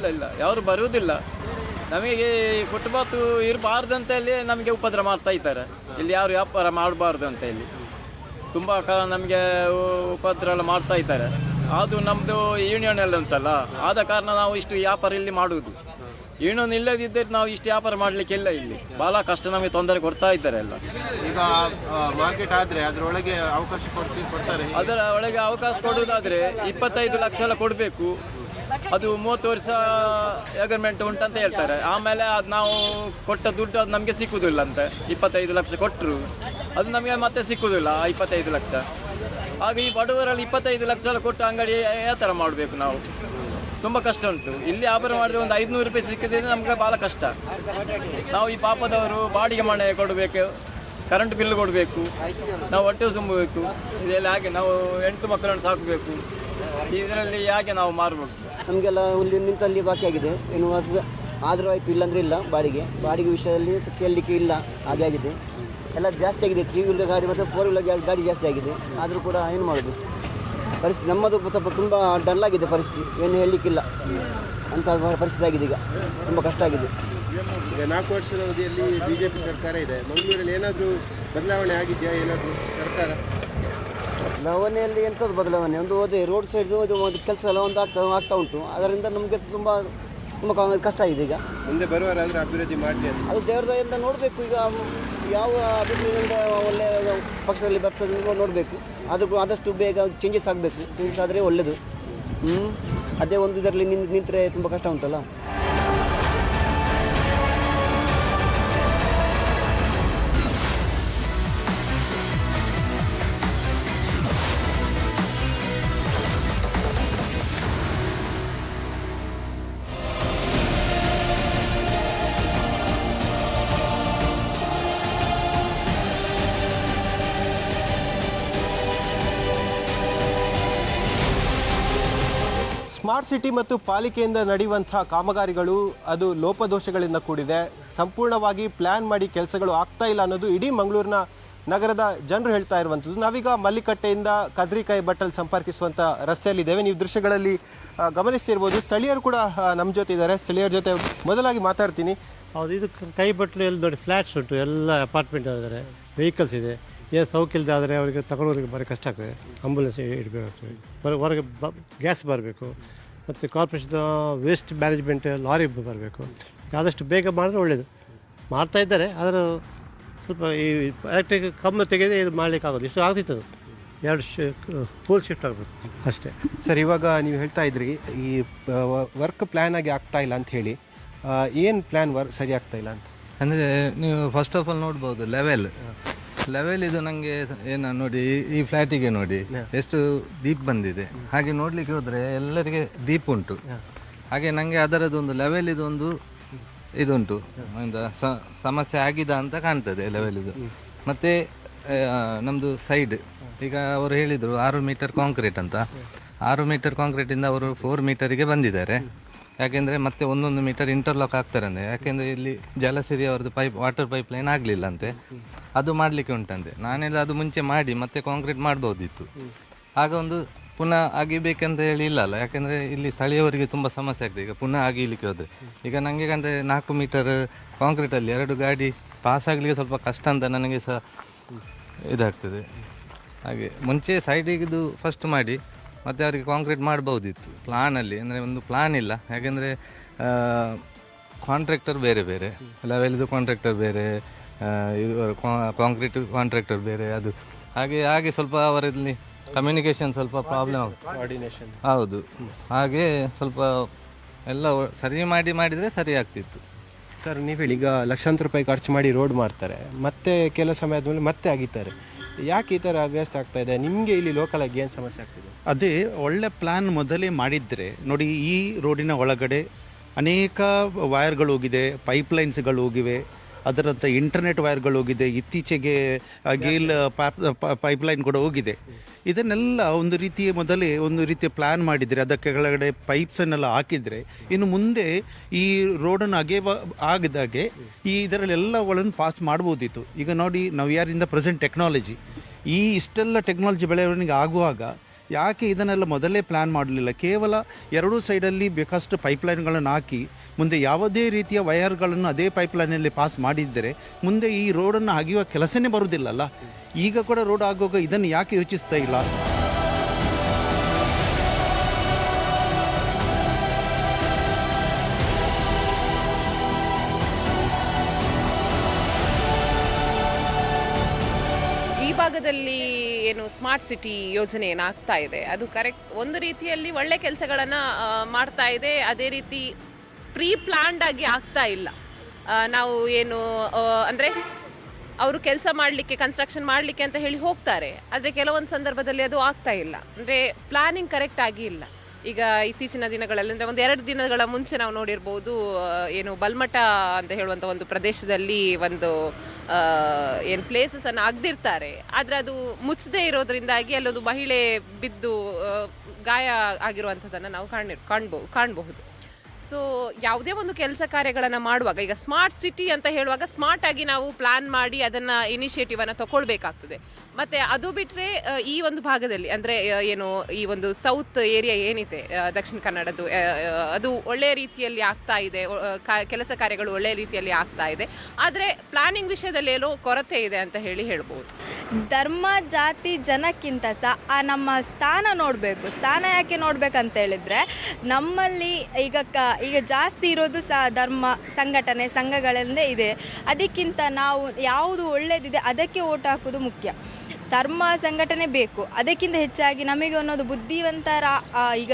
ಇಲ್ಲ ಯಾರು ಬರುವುದಿಲ್ಲ. ನಮಗೆ ಫುಟ್ಪಾತ್ ಇರಬಾರ್ದು ಅಂತ ಹೇಳಿ ನಮಗೆ ಉಪದ್ರ ಮಾಡ್ತಾ ಇದ್ದಾರೆ. ಇಲ್ಲಿ ಯಾರು ವ್ಯಾಪಾರ ಮಾಡಬಾರ್ದು ಅಂತ ಹೇಳಿ ತುಂಬ ನಮಗೆ ಉಪದ್ರ ಎಲ್ಲ ಮಾಡ್ತಾ ಇದ್ದಾರೆ. ಅದು ನಮ್ಮದು ಯೂನಿಯನ್ ಎಲ್ಲ ಉಂಟಲ್ಲ, ಆದ ಕಾರಣ ನಾವು ಇಷ್ಟು ವ್ಯಾಪಾರ ಇಲ್ಲಿ ಮಾಡುವುದು. ಯೂನಿಯನ್ ಇಲ್ಲದಿದ್ದರೆ ನಾವು ಇಷ್ಟು ವ್ಯಾಪಾರ ಮಾಡಲಿಕ್ಕಿಲ್ಲ. ಇಲ್ಲಿ ಭಾಳ ಕಷ್ಟ, ನಮಗೆ ತೊಂದರೆ ಕೊಡ್ತಾ ಇದ್ದಾರೆ ಎಲ್ಲ. ಈಗ ಮಾರ್ಕೆಟ್ ಆದರೆ ಅದರೊಳಗೆ ಅವಕಾಶ ಕೊಡ್ತಾರೆ. ಅದರ ಒಳಗೆ ಅವಕಾಶ ಕೊಡುವುದಾದರೆ 25 ಲಕ್ಷ ಎಲ್ಲ ಕೊಡಬೇಕು. ಅದು 30 ವರ್ಷ ಅಗ್ರಿಮೆಂಟ್ ಉಂಟಂತ ಹೇಳ್ತಾರೆ. ಆಮೇಲೆ ಅದು ನಾವು ಕೊಟ್ಟ ದುಡ್ಡು ಅದು ನಮಗೆ ಸಿಕ್ಕುವುದಿಲ್ಲ ಅಂತ. 25 ಲಕ್ಷ ಕೊಟ್ಟರು ಅದು ನಮಗೆ ಮತ್ತೆ ಸಿಕ್ಕುವುದಿಲ್ಲ 25 ಲಕ್ಷ. ಆಗ ಈ ಬಡವರಲ್ಲಿ 25 ಲಕ್ಷ ಎಲ್ಲ ಕೊಟ್ಟು ಅಂಗಡಿ ಯಾವ ಥರ ಮಾಡಬೇಕು ನಾವು? ತುಂಬ ಕಷ್ಟ ಉಂಟು. ಇಲ್ಲಿ ವ್ಯಾಪಾರ ಮಾಡಿದ್ರೆ ಒಂದು 500 ರೂಪಾಯಿ ಸಿಕ್ಕಿದ್ರೆ ನಮಗೆ ಭಾಳ ಕಷ್ಟ. ನಾವು ಈ ಪಾಪದವರು ಬಾಡಿಗೆ ಮನೆ ಕೊಡಬೇಕು, ಕರೆಂಟ್ ಬಿಲ್ ಕೊಡಬೇಕು, ನಾವು ಹೊಟ್ಟೆ ತುಂಬಬೇಕು. ಇದೆಲ್ಲ ಹಾಗೆ ನಾವು 8 ಮಕ್ಕಳನ್ನು ಸಾಕಬೇಕು. ಇದರಲ್ಲಿ ಹೇಗೆ ನಾವು ಮಾರಬೇಕು? ನಮಗೆಲ್ಲ ಇಲ್ಲಿ ನಿಂತಲ್ಲಿ ಬಾಕಿ ಆಗಿದೆ. ಏನು ಆದರೂ ಆಯಿತು, ಇಲ್ಲಾಂದರೆ ಇಲ್ಲ. ಬಾಡಿಗೆ ವಿಷಯದಲ್ಲಿ ಕೇಳಲಿಕ್ಕೆ ಇಲ್ಲ, ಹಾಗೆ ಆಗಿದೆ. ಎಲ್ಲ ಜಾಸ್ತಿ ಆಗಿದೆ. 3 ವೀಲರ್ ಗಾಡಿ ಮತ್ತು 4 ವೀಲರ್ ಗಾಡಿ ಜಾಸ್ತಿ ಆಗಿದೆ. ಆದರೂ ಕೂಡ ಏನು ಮಾಡೋದು? ಪರಿಸ್ಥಿತಿ ನಮ್ಮದು ತುಂಬ ಡಲ್ಲಾಗಿದೆ ಪರಿಸ್ಥಿತಿ. ಏನು ಹೇಳಲಿಕ್ಕಿಲ್ಲ ಅಂತ ಪರಿಸ್ಥಿತಿ ಆಗಿದೆ. ಈಗ ತುಂಬ ಕಷ್ಟ ಆಗಿದೆ. ಈಗ 4 ವರ್ಷದ ಅವಧಿಯಲ್ಲಿ BJP ಸರ್ಕಾರ ಇದೆ. ಮಂಗಳೂರಲ್ಲಿ ಏನಾದರೂ ಬದಲಾವಣೆ ಆಗಿದೆಯಾ? ಏನಾದರೂ ಸರ್ಕಾರ ಬದಲಾವಣೆಯಲ್ಲಿ ಎಂಥದ್ದು ಬದಲಾವಣೆ? ಒಂದು ಹೋದರೆ ರೋಡ್ ಸೈಡ್ ಒಂದು ಕೆಲಸ ಎಲ್ಲ ಒಂದು ಆಗ್ತಾ ಉಂಟು. ಅದರಿಂದ ನಮಗೆ ತುಂಬ ಕಷ್ಟ ಆಗಿದೆ. ಈಗ ಮುಂದೆ ಬರುವವರಾದರೂ ಅಭಿವೃದ್ಧಿ ಮಾಡಲಿ ಅದು ದೇವ್ರ ದಯೆಯಿಂದ ನೋಡಬೇಕು. ಈಗ ಯಾವ ಅಭಿವೃದ್ಧಿಯಿಂದ ಒಳ್ಳೆಯ ಪಕ್ಷದಲ್ಲಿ ಬರ್ತದೆ ನೋಡಬೇಕು. ಆದಷ್ಟು ಬೇಗ ಚೇಂಜಸ್ ಆಗಬೇಕು. ಚೇಂಜಸ್ ಆದರೆ ಒಳ್ಳೆಯದು. ಅದೇ ಒಂದು ಇದರಲ್ಲಿ ನಿಂತರೆ ತುಂಬ ಕಷ್ಟ ಉಂಟಲ್ಲ. ಸ್ಮಾರ್ಟ್ ಸಿಟಿ ಮತ್ತು ಪಾಲಿಕೆಯಿಂದ ನಡೆಯುವಂಥ ಕಾಮಗಾರಿಗಳು ಅದು ಲೋಪದೋಷಗಳಿಂದ ಕೂಡಿದೆ. ಸಂಪೂರ್ಣವಾಗಿ ಪ್ಲ್ಯಾನ್ ಮಾಡಿ ಕೆಲಸಗಳು ಆಗ್ತಾ ಇಲ್ಲ ಅನ್ನೋದು ಇಡೀ ಮಂಗಳೂರಿನ ನಗರದ ಜನರು ಹೇಳ್ತಾ ಇರುವಂಥದ್ದು. ನಾವೀಗ ಮಲ್ಲಿಕಟ್ಟೆಯಿಂದ ಕದ್ರಿಕಾಯಿ ಬಟ್ಟಲ್ ಸಂಪರ್ಕಿಸುವಂಥ ರಸ್ತೆಯಲ್ಲಿದ್ದೇವೆ. ನೀವು ದೃಶ್ಯಗಳಲ್ಲಿ ಗಮನಿಸ್ತಿರ್ಬೋದು. ಸ್ಥಳೀಯರು ಕೂಡ ನಮ್ಮ ಜೊತೆ ಇದ್ದಾರೆ. ಸ್ಥಳೀಯರ ಜೊತೆ ಮೊದಲಾಗಿ ಮಾತಾಡ್ತೀನಿ. ಹೌದು, ಇದು ಕೈ ಬಟ್ಟಲು ಎಲ್ಲ ನೋಡಿ ಫ್ಲ್ಯಾಟ್ಸ್ ಉಂಟು, ಎಲ್ಲ ಅಪಾರ್ಟ್ಮೆಂಟ್ ಇದ್ದಾರೆ, ವೆಹಿಕಲ್ಸ್ ಇದೆ. ಏನು ಸೌಕಿಲ್ದಾದರೆ ಅವರಿಗೆ ತಗೊಳ್ಳೋರಿಗೆ ಭಾರಿ ಕಷ್ಟ ಆಗ್ತದೆ. ಆಂಬುಲೆನ್ಸ್ ಇಡಬೇಕಾಗ್ತದೆ, ಹೊರಗೆ ಗ್ಯಾಸ್ ಬರಬೇಕು, ಮತ್ತು ಕಾರ್ಪೊರೇಷನ್ ವೇಸ್ಟ್ ಮ್ಯಾನೇಜ್ಮೆಂಟ್ ಲಾರಿ ಬರಬೇಕು. ಆದಷ್ಟು ಬೇಗ ಮಾಡಿದ್ರೆ ಒಳ್ಳೆಯದು. ಮಾಡ್ತಾಯಿದ್ದಾರೆ, ಆದರೆ ಸ್ವಲ್ಪ ಈ ಎಲೆಕ್ಟ್ರಿಕ್ ಕಂಬ ತೆಗೆದೇ ಇದು ಮಾಡಲಿಕ್ಕಾಗೋದು. ಇಷ್ಟು ಆಗ್ತಿತ್ತು, ಅದು 2 ಪೋಲ್ ಶಿಫ್ಟ್ ಆಗಬೇಕು ಅಷ್ಟೇ. ಸರ್, ಇವಾಗ ನೀವು ಹೇಳ್ತಾ ಇದ್ರಿ ಈ ವರ್ಕ್ ಪ್ಲ್ಯಾನ್ ಆಗಿ ಆಗ್ತಾ ಇಲ್ಲ ಅಂತ ಹೇಳಿ. ಏನು ಪ್ಲ್ಯಾನ್ ಸರಿ ಆಗ್ತಾ ಇಲ್ಲ ಅಂತ ಅಂದರೆ ನೀವು ಫಸ್ಟ್ ಆಫ್ ಆಲ್ ನೋಡ್ಬೋದು ಲೆವೆಲ್ ಇದು ನನಗೆ ಏನು ನೋಡಿ, ಈ ಫ್ಲ್ಯಾಟಿಗೆ ನೋಡಿ ಎಷ್ಟು ಡೀಪ್ ಬಂದಿದೆ. ಹಾಗೆ ನೋಡಲಿಕ್ಕೆ ಹೋದರೆ ಎಲ್ಲರಿಗೆ ಡೀಪ್ ಉಂಟು. ಹಾಗೆ ನನಗೆ ಅದರದ್ದೊಂದು ಲೆವೆಲ್ ಇದೊಂದು ಇದುಂಟು, ಒಂದು ಸಮಸ್ಯೆ ಆಗಿದೆ ಅಂತ ಕಾಣ್ತದೆ ಲೆವೆಲ್ ಇದು. ಮತ್ತು ನಮ್ಮದು ಸೈಡ್ ಈಗ ಅವರು ಹೇಳಿದರು 6 ಮೀಟರ್ ಕಾಂಕ್ರೀಟ್ ಅಂತ. 6 ಮೀಟರ್ ಕಾಂಕ್ರೀಟಿಂದ ಅವರು 4 ಮೀಟರಿಗೆ ಬಂದಿದ್ದಾರೆ. ಯಾಕೆಂದರೆ ಮತ್ತೆ 1 ಮೀಟರ್ ಇಂಟರ್ಲಾಕ್ ಆಗ್ತಾರಂತೆ. ಯಾಕೆಂದರೆ ಇಲ್ಲಿ ಜಲಸಿರಿ ಅವ್ರದ್ದು ವಾಟರ್ ಪೈಪ್ ಲೈನ್ ಆಗಲಿಲ್ಲ ಅಂತೆ, ಅದು ಮಾಡಲಿಕ್ಕೆ ಉಂಟಂತೆ. ನಾನೆಲ್ಲ ಅದು ಮುಂಚೆ ಮಾಡಿ ಮತ್ತೆ ಕಾಂಕ್ರೀಟ್ ಮಾಡ್ಬೋದಿತ್ತು. ಆಗ ಒಂದು ಪುನಃ ಅಗಿಬೇಕಂತ ಹೇಳಿ ಇಲ್ಲಲ್ಲ, ಯಾಕೆಂದರೆ ಇಲ್ಲಿ ಸ್ಥಳೀಯವರಿಗೆ ತುಂಬ ಸಮಸ್ಯೆ ಆಗ್ತದೆ. ಈಗ ಪುನಃ ಅಗಿಲಿಕ್ಕೆ ಹೋದರೆ ಈಗ ನನಗೆ ಕಂಡ್ರೆ 4 ಮೀಟರ್ ಕಾಂಕ್ರೀಟಲ್ಲಿ 2 ಗಾಡಿ ಪಾಸ್ ಆಗಲಿಕ್ಕೆ ಸ್ವಲ್ಪ ಕಷ್ಟ ಅಂತ ನನಗೆ ಸಹ ಇದಾಗ್ತದೆ. ಹಾಗೆ ಮುಂಚೆ ಸೈಡಿಗಿದು ಫಸ್ಟ್ ಮಾಡಿ ಮತ್ತು ಅವರಿಗೆ ಕಾಂಕ್ರೀಟ್ ಮಾಡ್ಬೋದಿತ್ತು ಪ್ಲಾನಲ್ಲಿ. ಅಂದರೆ ಒಂದು ಪ್ಲಾನ್ ಇಲ್ಲ, ಯಾಕೆಂದರೆ ಕಾಂಟ್ರಾಕ್ಟರ್ ಬೇರೆ ಬೇರೆ, ಲೆವೆಲ್ದು ಕಾಂಟ್ರಾಕ್ಟರ್ ಬೇರೆ, ಇದು ಕಾಂಕ್ರೀಟ್ ಕಾಂಟ್ರಾಕ್ಟರ್ ಬೇರೆ. ಅದು ಹಾಗೆ ಸ್ವಲ್ಪ ಅವರಲ್ಲಿ ಕಮ್ಯುನಿಕೇಷನ್ ಸ್ವಲ್ಪ ಪ್ರಾಬ್ಲಮ್ ಕೋಆರ್ಡಿನೇಷನ್. ಹೌದು, ಹಾಗೆ ಸ್ವಲ್ಪ ಎಲ್ಲ ಸರಿ ಮಾಡಿದರೆ ಸರಿ ಆಗ್ತಿತ್ತು. ಸರ್, ನೀವು ಹೇಳಿ, ಈಗ ಲಕ್ಷಾಂತರ ರೂಪಾಯಿ ಖರ್ಚು ಮಾಡಿ ರೋಡ್ ಮಾಡ್ತಾರೆ, ಮತ್ತೆ ಕೆಲವು ಸಮಯ ಆದಮೇಲೆ ಮತ್ತೆ ಅಗಿತಾರೆ. ಯಾಕೆ ಈ ಥರ ಅಭ್ಯಾಸ ಆಗ್ತಾ ಇದೆ? ನಿಮಗೆ ಇಲ್ಲಿ ಲೋಕಲಾಗಿ ಏನು ಸಮಸ್ಯೆ ಆಗ್ತಿದೆ? ಅದೇ ಒಳ್ಳೆ ಪ್ಲ್ಯಾನ್ ಮೊದಲೇ ಮಾಡಿದರೆ ನೋಡಿ, ಈ ರೋಡಿನ ಒಳಗಡೆ ಅನೇಕ ವೈರ್ಗಳು ಹೋಗಿದೆ, ಪೈಪ್ಲೈನ್ಸ್ಗಳು ಹೋಗಿವೆ, ಅದರಂಥ ಇಂಟರ್ನೆಟ್ ವೈರ್ಗಳು ಹೋಗಿದೆ, ಇತ್ತೀಚೆಗೆ ಗೇಲ್ ಪೈಪ್ಲೈನ್ ಕೂಡ ಹೋಗಿದೆ. ಇದನ್ನೆಲ್ಲ ಒಂದು ರೀತಿಯ ಮೊದಲೇ ಒಂದು ರೀತಿಯ ಪ್ಲ್ಯಾನ್ ಮಾಡಿದರೆ, ಅದಕ್ಕೆ ಕೆಳಗಡೆ ಪೈಪ್ಸನ್ನೆಲ್ಲ ಹಾಕಿದರೆ ಇನ್ನು ಮುಂದೆ ಈ ರೋಡನ್ನು ಆಗಿದಾಗೆ ಈ ಇದರಲ್ಲೆಲ್ಲಗಳನ್ನು ಪಾಸ್ ಮಾಡ್ಬೋದಿತ್ತು. ಈಗ ನೋಡಿ, ನಾವು ಯಾರಿಂದ ಪ್ರೆಸೆಂಟ್ ಟೆಕ್ನಾಲಜಿ ಇಷ್ಟೆಲ್ಲ ಟೆಕ್ನಾಲಜಿ ಬೆಳವಣಿಗೆ ಆಗುವಾಗ ಯಾಕೆ ಇದನ್ನೆಲ್ಲ ಮೊದಲೇ ಪ್ಲ್ಯಾನ್ ಮಾಡಲಿಲ್ಲ? ಕೇವಲ 2 ಸೈಡಲ್ಲಿ ಬೇಕಷ್ಟು ಪೈಪ್ಲೈನ್ಗಳನ್ನು ಹಾಕಿ ಮುಂದೆ ಯಾವುದೇ ರೀತಿಯ ವಯರ್ಗಳನ್ನು ಅದೇ ಪೈಪ್ಲೈನಲ್ಲಿ ಪಾಸ್ ಮಾಡಿದ್ದರೆ ಮುಂದೆ ಈ ರೋಡನ್ನು ಅಗೆಯುವ ಕೆಲಸನೇ ಬರುವುದಿಲ್ಲಲ್ಲ. ಈಗ ಕೂಡ ರೋಡ್ ಆಗುವಾಗ ಇದನ್ನು ಯಾಕೆ ಯೋಚಿಸ್ತಾ ಇಲ್ಲ? ಈ ಭಾಗದಲ್ಲಿ ಏನು ಸ್ಮಾರ್ಟ್ ಸಿಟಿ ಯೋಜನೆ ಏನಾಗ್ತಾ ಇದೆ ಅದು ಕರೆಕ್ಟ್, ಒಂದು ರೀತಿಯಲ್ಲಿ ಒಳ್ಳೆ ಕೆಲಸಗಳನ್ನು ಮಾಡ್ತಾ ಇದೆ. ಅದೇ ರೀತಿ ಪ್ರೀ ಪ್ಲ್ಯಾನ್ಡ್ ಆಗಿ ಆಗ್ತಾ ಇಲ್ಲ. ನಾವು ಏನು ಅಂದರೆ ಅವರು ಕೆಲಸ ಮಾಡಲಿಕ್ಕೆ, ಕನ್ಸ್ಟ್ರಕ್ಷನ್ ಮಾಡಲಿಕ್ಕೆ ಅಂತ ಹೇಳಿ ಹೋಗ್ತಾರೆ, ಆದರೆ ಕೆಲವೊಂದು ಸಂದರ್ಭದಲ್ಲಿ ಅದು ಆಗ್ತಾ ಇಲ್ಲ. ಅಂದರೆ ಪ್ಲಾನಿಂಗ್ ಕರೆಕ್ಟ್ ಆಗಿ ಇಲ್ಲ. ಈಗ ಇತ್ತೀಚಿನ ದಿನಗಳಲ್ಲಿ ಅಂದರೆ 1-2 ದಿನಗಳ ಮುಂಚೆ ನಾವು ನೋಡಿರ್ಬೋದು, ಏನು ಬಲ್ಮಠ ಅಂತ ಹೇಳುವಂಥ ಒಂದು ಪ್ರದೇಶದಲ್ಲಿ ಒಂದು ಏನು ಪ್ಲೇಸಸನ್ನು ಅಗ್ದಿರ್ತಾರೆ, ಆದರೆ ಅದು ಮುಚ್ಚದೇ ಇರೋದ್ರಿಂದಾಗಿ ಅಲ್ಲೊಂದು ಮಹಿಳೆ ಬಿದ್ದು ಗಾಯ ಆಗಿರುವಂಥದ್ದನ್ನು ನಾವು ಕಾಣಬಹುದು. ಸೊ ಯಾವುದೇ ಒಂದು ಕೆಲಸ ಕಾರ್ಯಗಳನ್ನು ಮಾಡುವಾಗ, ಈಗ ಸ್ಮಾರ್ಟ್ ಸಿಟಿ ಅಂತ ಹೇಳುವಾಗ ಸ್ಮಾರ್ಟ್ ಆಗಿ ನಾವು ಪ್ಲಾನ್ ಮಾಡಿ ಅದನ್ನು ಇನಿಷಿಯೇಟಿವನ್ನು ತಗೊಳ್ಬೇಕಾಗ್ತದೆ. ಮತ್ತು ಅದು ಬಿಟ್ಟರೆ ಈ ಒಂದು ಭಾಗದಲ್ಲಿ ಅಂದರೆ ಏನು ಈ ಒಂದು ಸೌತ್ ಏರಿಯಾ ಏನಿದೆ ದಕ್ಷಿಣ ಕನ್ನಡದ್ದು, ಅದು ಒಳ್ಳೆಯ ರೀತಿಯಲ್ಲಿ ಆಗ್ತಾ ಇದೆ, ಕೆಲಸ ಕಾರ್ಯಗಳು ಒಳ್ಳೆಯ ರೀತಿಯಲ್ಲಿ ಆಗ್ತಾ ಇದೆ. ಆದರೆ ಪ್ಲಾನಿಂಗ್ ವಿಷಯದಲ್ಲಿ ಏನೋ ಕೊರತೆ ಇದೆ ಅಂತ ಹೇಳ್ಬೋದು. ಧರ್ಮ ಜಾತಿ ಜನಕ್ಕಿಂತ ಸಹ ನಮ್ಮ ಸ್ಥಾನ ನೋಡಬೇಕು. ಸ್ಥಾನ ಯಾಕೆ ನೋಡ್ಬೇಕಂತ ಹೇಳಿದರೆ, ನಮ್ಮಲ್ಲಿ ಈಗ ಜಾಸ್ತಿ ಇರೋದು ಸಹ ಧರ್ಮ ಸಂಘಟನೆ ಸಂಘಗಳಲ್ಲೇ ಇದೆ. ಅದಕ್ಕಿಂತ ನಾವು ಯಾವುದು ಒಳ್ಳೆಯದಿದೆ ಅದಕ್ಕೆ ಓಟ್ ಹಾಕೋದು ಮುಖ್ಯ. ಧರ್ಮ ಸಂಘಟನೆ ಬೇಕು, ಅದಕ್ಕಿಂತ ಹೆಚ್ಚಾಗಿ ನಮಗೆ ಅನ್ನೋದು ಬುದ್ಧಿವಂತರ, ಈಗ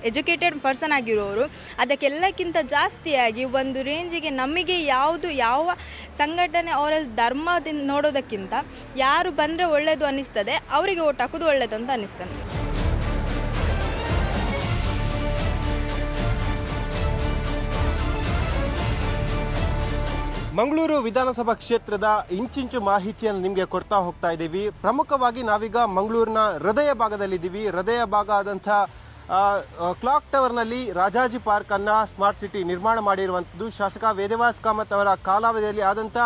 ಎಜುಕೇಟೆಡ್ ಪರ್ಸನ್ ಆಗಿರೋರು, ಅದಕ್ಕೆಲ್ಲಕ್ಕಿಂತ ಜಾಸ್ತಿಯಾಗಿ ಒಂದು ರೇಂಜಿಗೆ ನಮಗೆ ಯಾವ ಸಂಘಟನೆ ಅವರಲ್ಲಿ ಧರ್ಮದಿಂದ ನೋಡೋದಕ್ಕಿಂತ ಯಾರು ಬಂದರೆ ಒಳ್ಳೆಯದು ಅನ್ನಿಸ್ತದೆ ಅವರಿಗೆ ಓಟ್ ಹಾಕೋದು ಒಳ್ಳೆಯದು ಅಂತ ಅನ್ನಿಸ್ತದೆ. ಮಂಗಳೂರು ವಿಧಾನಸಭಾ ಕ್ಷೇತ್ರದ ಇಂಚಿಂಚು ಮಾಹಿತಿಯನ್ನು ನಿಮಗೆ ಕೊಡ್ತಾ ಹೋಗ್ತಾ ಇದ್ದೀವಿ. ಪ್ರಮುಖವಾಗಿ ನಾವೀಗ ಮಂಗಳೂರಿನ ಹೃದಯ ಭಾಗದಲ್ಲಿದ್ದೀವಿ. ಹೃದಯ ಭಾಗ ಆದಂಥ ಕ್ಲಾಕ್ ಟವರ್ನಲ್ಲಿ ರಾಜಾಜಿ ಪಾರ್ಕನ್ನು ಸ್ಮಾರ್ಟ್ ಸಿಟಿ ನಿರ್ಮಾಣ ಮಾಡಿರುವಂಥದ್ದು ಶಾಸಕ ವೇದವ್ಯಾಸ್ ಕಾಮತ್ ಅವರ ಕಾಲಾವಧಿಯಲ್ಲಿ ಆದಂಥ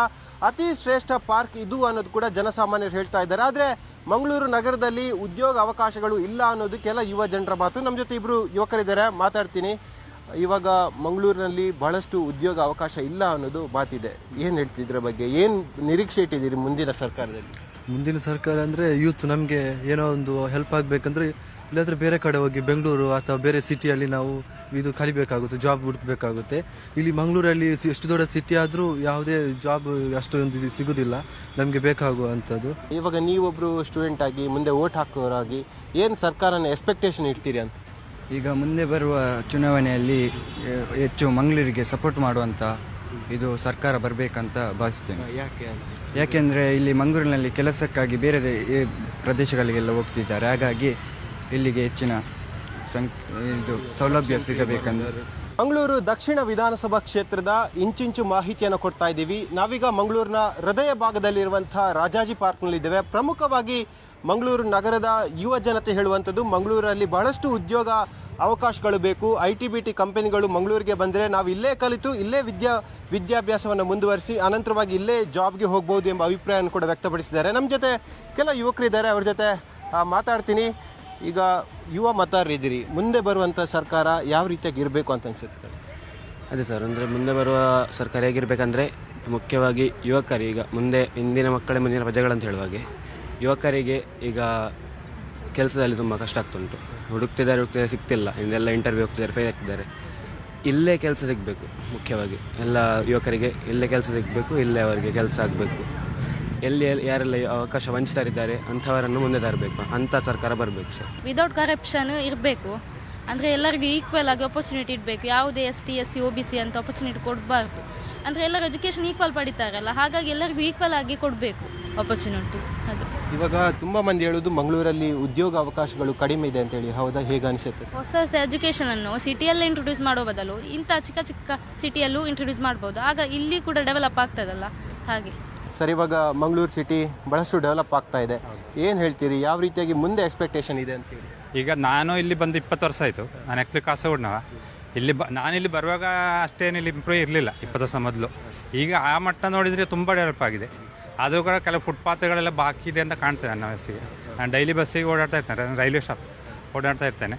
ಅತಿ ಶ್ರೇಷ್ಠ ಪಾರ್ಕ್ ಇದು ಅನ್ನೋದು ಕೂಡ ಜನಸಾಮಾನ್ಯರು ಹೇಳ್ತಾ ಇದ್ದಾರೆ. ಆದರೆ ಮಂಗಳೂರು ನಗರದಲ್ಲಿ ಉದ್ಯೋಗ ಅವಕಾಶಗಳು ಇಲ್ಲ ಅನ್ನೋದು ಕೆಲ ಯುವ ಜನರ ಮಾತು. ನಮ್ಮ ಜೊತೆ ಇಬ್ಬರು ಯುವಕರಿದ್ದಾರೆ, ಮಾತಾಡ್ತೀನಿ. ಇವಾಗ ಮಂಗಳೂರಿನಲ್ಲಿ ಬಹಳಷ್ಟು ಉದ್ಯೋಗ ಅವಕಾಶ ಇಲ್ಲ ಅನ್ನೋದು ಮಾತಿದೆ. ಏನು ಹೇಳ್ತಿದ್ರ ಬಗ್ಗೆ, ಏನು ನಿರೀಕ್ಷೆ ಇಟ್ಟಿದ್ದೀರಿ ಮುಂದಿನ ಸರ್ಕಾರದಲ್ಲಿ? ಮುಂದಿನ ಸರ್ಕಾರ ಅಂದರೆ ಯೂತ್ ನಮಗೆ ಏನೋ ಒಂದು ಹೆಲ್ಪ್ ಆಗಬೇಕಂದ್ರೆ ಇಲ್ಲಾಂದರೆ ಬೇರೆ ಕಡೆ ಹೋಗಿ ಬೆಂಗಳೂರು ಅಥವಾ ಬೇರೆ ಸಿಟಿಯಲ್ಲಿ ನಾವು ಇದು ಕಲಿಬೇಕಾಗುತ್ತೆ, ಜಾಬ್ ಹುಡುಕಬೇಕಾಗುತ್ತೆ. ಇಲ್ಲಿ ಮಂಗಳೂರಲ್ಲಿ ಎಷ್ಟು ದೊಡ್ಡ ಸಿಟಿ ಆದರೂ ಯಾವುದೇ ಜಾಬ್ ಅಷ್ಟೊಂದು ಸಿಗೋದಿಲ್ಲ ನಮಗೆ ಬೇಕಾಗುವಂಥದ್ದು. ಇವಾಗ ನೀವೊಬ್ಬರು ಸ್ಟೂಡೆಂಟ್ ಆಗಿ ಮುಂದೆ ವೋಟ್ ಹಾಕೋರಾಗಿ ಏನು ಸರ್ಕಾರನ ಎಕ್ಸ್ಪೆಕ್ಟೇಷನ್ ಇಡ್ತೀರಿ ಅಂತ? ಈಗ ಮುಂದೆ ಬರುವ ಚುನಾವಣೆಯಲ್ಲಿ ಹೆಚ್ಚು ಮಂಗಳೂರಿಗೆ ಸಪೋರ್ಟ್ ಮಾಡುವಂಥ ಇದು ಸರ್ಕಾರ ಬರಬೇಕಂತ ಭಾವಿಸ್ತೇನೆ. ಯಾಕೆಂದರೆ ಇಲ್ಲಿ ಮಂಗಳೂರಿನಲ್ಲಿ ಕೆಲಸಕ್ಕಾಗಿ ಬೇರೆ ಪ್ರದೇಶಗಳಿಗೆಲ್ಲ ಹೋಗ್ತಿದ್ದಾರೆ, ಹಾಗಾಗಿ ಇಲ್ಲಿಗೆ ಹೆಚ್ಚಿನ ಇದು ಸೌಲಭ್ಯ ಸಿಗಬೇಕಂದ್ರೆ. ಮಂಗಳೂರು ದಕ್ಷಿಣ ವಿಧಾನಸಭಾ ಕ್ಷೇತ್ರದ ಇಂಚಿಂಚು ಮಾಹಿತಿಯನ್ನು ಕೊಡ್ತಾ ಇದ್ದೀವಿ. ನಾವೀಗ ಮಂಗಳೂರಿನ ಹೃದಯ ಭಾಗದಲ್ಲಿರುವಂಥ ರಾಜಾಜಿ ಪಾರ್ಕ್ನಲ್ಲಿದ್ದೇವೆ. ಪ್ರಮುಖವಾಗಿ ಮಂಗಳೂರು ನಗರದ ಯುವ ಜನತೆ ಹೇಳುವಂಥದ್ದು ಮಂಗಳೂರಲ್ಲಿ ಬಹಳಷ್ಟು ಉದ್ಯೋಗ ಅವಕಾಶಗಳು ಬೇಕು. IT-BT ಕಂಪನಿಗಳು ಮಂಗಳೂರಿಗೆ ಬಂದರೆ ನಾವು ಇಲ್ಲೇ ಕಲಿತು ಇಲ್ಲೇ ವಿದ್ಯಾಭ್ಯಾಸವನ್ನು ಮುಂದುವರಿಸಿ ಅನಂತರವಾಗಿ ಇಲ್ಲೇ ಜಾಬ್ಗೆ ಹೋಗ್ಬೋದು ಎಂಬ ಅಭಿಪ್ರಾಯವನ್ನು ಕೂಡ ವ್ಯಕ್ತಪಡಿಸಿದ್ದಾರೆ. ನಮ್ಮ ಜೊತೆ ಕೆಲ ಯುವಕರಿದ್ದಾರೆ, ಅವ್ರ ಜೊತೆ ಮಾತಾಡ್ತೀನಿ. ಈಗ ಯುವ ಮತದಾರರಿದ್ದೀರಿ, ಮುಂದೆ ಬರುವಂಥ ಸರ್ಕಾರ ಯಾವ ರೀತಿಯಾಗಿ ಇರಬೇಕು ಅಂತ ಅನಿಸುತ್ತೆ? ಅದೇ ಸರ್, ಅಂದರೆ ಮುಂದೆ ಬರುವ ಸರ್ಕಾರ ಹೇಗಿರಬೇಕಂದ್ರೆ ಮುಖ್ಯವಾಗಿ ಯುವಕರು ಈಗ ಮುಂದೆ ಇಂದಿನ ಮಕ್ಕಳೇ ಮುಂದಿನ ಪ್ರಜೆಗಳಂತ ಹೇಳುವಾಗೆ ಯುವಕರಿಗೆ ಈಗ ಕೆಲಸದಲ್ಲಿ ತುಂಬ ಕಷ್ಟ ಆಗ್ತುಂಟು. ಹುಡುಕ್ತಿದ್ದಾರೆ ಸಿಗ್ತಿಲ್ಲ, ಇನ್ನೆಲ್ಲ ಇಂಟರ್ವ್ಯೂ ಹೋಗ್ತಿದ್ದಾರೆ, ಫೇಲ್ ಆಗ್ತಿದ್ದಾರೆ. ಇಲ್ಲೇ ಕೆಲಸ ಸಿಗಬೇಕು, ಮುಖ್ಯವಾಗಿ ಎಲ್ಲ ಯುವಕರಿಗೆ ಇಲ್ಲೇ ಕೆಲಸ ಸಿಗಬೇಕು, ಇಲ್ಲೇ ಅವರಿಗೆ ಕೆಲಸ ಆಗಬೇಕು. ಎಲ್ಲಿ ಯಾರೆಲ್ಲ ಅವಕಾಶ ವಂಚಿತರಿದ್ದಾರೆ ಅಂಥವರನ್ನು ಮುಂದೆ ತರಬೇಕು, ಅಂಥ ಸರ್ಕಾರ ಬರಬೇಕು ಸರ್. ವಿದೌಟ್ ಕರಪ್ಷನ್ ಇರಬೇಕು, ಅಂದರೆ ಎಲ್ಲರಿಗೂ ಈಕ್ವಲ್ ಆಗಿ ಆಪರ್ಚುನಿಟಿ ಇಡಬೇಕು. ಯಾವುದೇ ST SC OBC ಅಂತ ಆಪರ್ಚುನಿಟಿ ಕೊಡಬಾರ್ದು. ಅಂದರೆ ಎಲ್ಲರೂ ಎಜುಕೇಷನ್ ಈಕ್ವಲ್ ಪಡಿತಾರಲ್ಲ, ಹಾಗಾಗಿ ಎಲ್ಲರಿಗೂ ಈಕ್ವಲ್ ಆಗಿ ಕೊಡಬೇಕು ಆಪರ್ಚುನಿಟಿ. ಅದು ಇವಾಗ ತುಂಬ ಮಂದಿ ಹೇಳೋದು ಮಂಗಳೂರಲ್ಲಿ ಉದ್ಯೋಗ ಅವಕಾಶಗಳು ಕಡಿಮೆ ಇದೆ ಅಂತೇಳಿ, ಹೌದಾ? ಹೇಗೆ ಅನಿಸುತ್ತೆ? ಹೊಸ ಎಜುಕೇಷನನ್ನು ಸಿಟಿಯಲ್ಲೇ ಇಂಟ್ರೊಡ್ಯೂಸ್ ಮಾಡೋ ಬದಲು ಇಂಥ ಚಿಕ್ಕ ಚಿಕ್ಕ ಸಿಟಿಯಲ್ಲೂ ಇಂಟ್ರೊಡ್ಯೂಸ್ ಮಾಡ್ಬೋದು, ಆಗ ಇಲ್ಲಿ ಕೂಡ ಡೆವಲಪ್ ಆಗ್ತದಲ್ಲ ಹಾಗೆ. ಸರ್, ಇವಾಗ ಮಂಗಳೂರು ಸಿಟಿ ಬಹಳಷ್ಟು ಡೆವಲಪ್ ಆಗ್ತಾ ಇದೆ, ಏನು ಹೇಳ್ತೀರಿ? ಯಾವ ರೀತಿಯಾಗಿ ಮುಂದೆ ಎಕ್ಸ್ಪೆಕ್ಟೇಷನ್ ಇದೆ ಅಂತೇಳಿ? ಈಗ ನಾನು ಇಲ್ಲಿ ಬಂದು 20 ವರ್ಷ ಆಯಿತು. ನಾನು ಆ್ಯಕ್ಚುಲಿ ಕಾಸರಗೋಡ್ನವ. ನಾನಿಲ್ಲಿ ಬರುವಾಗ ಅಷ್ಟೇನು ಇಲ್ಲಿ ಇಂಪ್ರೂವ್ ಇರಲಿಲ್ಲ 20 ವರ್ಷ ಮೊದಲು. ಈಗ ಆ ಮಟ್ಟ ನೋಡಿದರೆ ತುಂಬ ಡೆವಲಪ್ ಆಗಿದೆ. ಆದರೂ ಕೂಡ ಕೆಲವು ಫುಟ್ಪಾತ್ಗಳೆಲ್ಲ ಬಾಕಿ ಇದೆ ಅಂತ ಕಾಣ್ತದೆ ನನ್ನ ವಯಸ್ಸಿಗೆ. ನಾನು ಡೈಲಿ ಬಸ್ಸಿಗೆ ಓಡಾಡ್ತಾ ಇರ್ತೇನೆ, ರೈಲ್ವೆ ಸ್ಟಾಪ್ ಓಡಾಡ್ತಾ ಇರ್ತೇನೆ.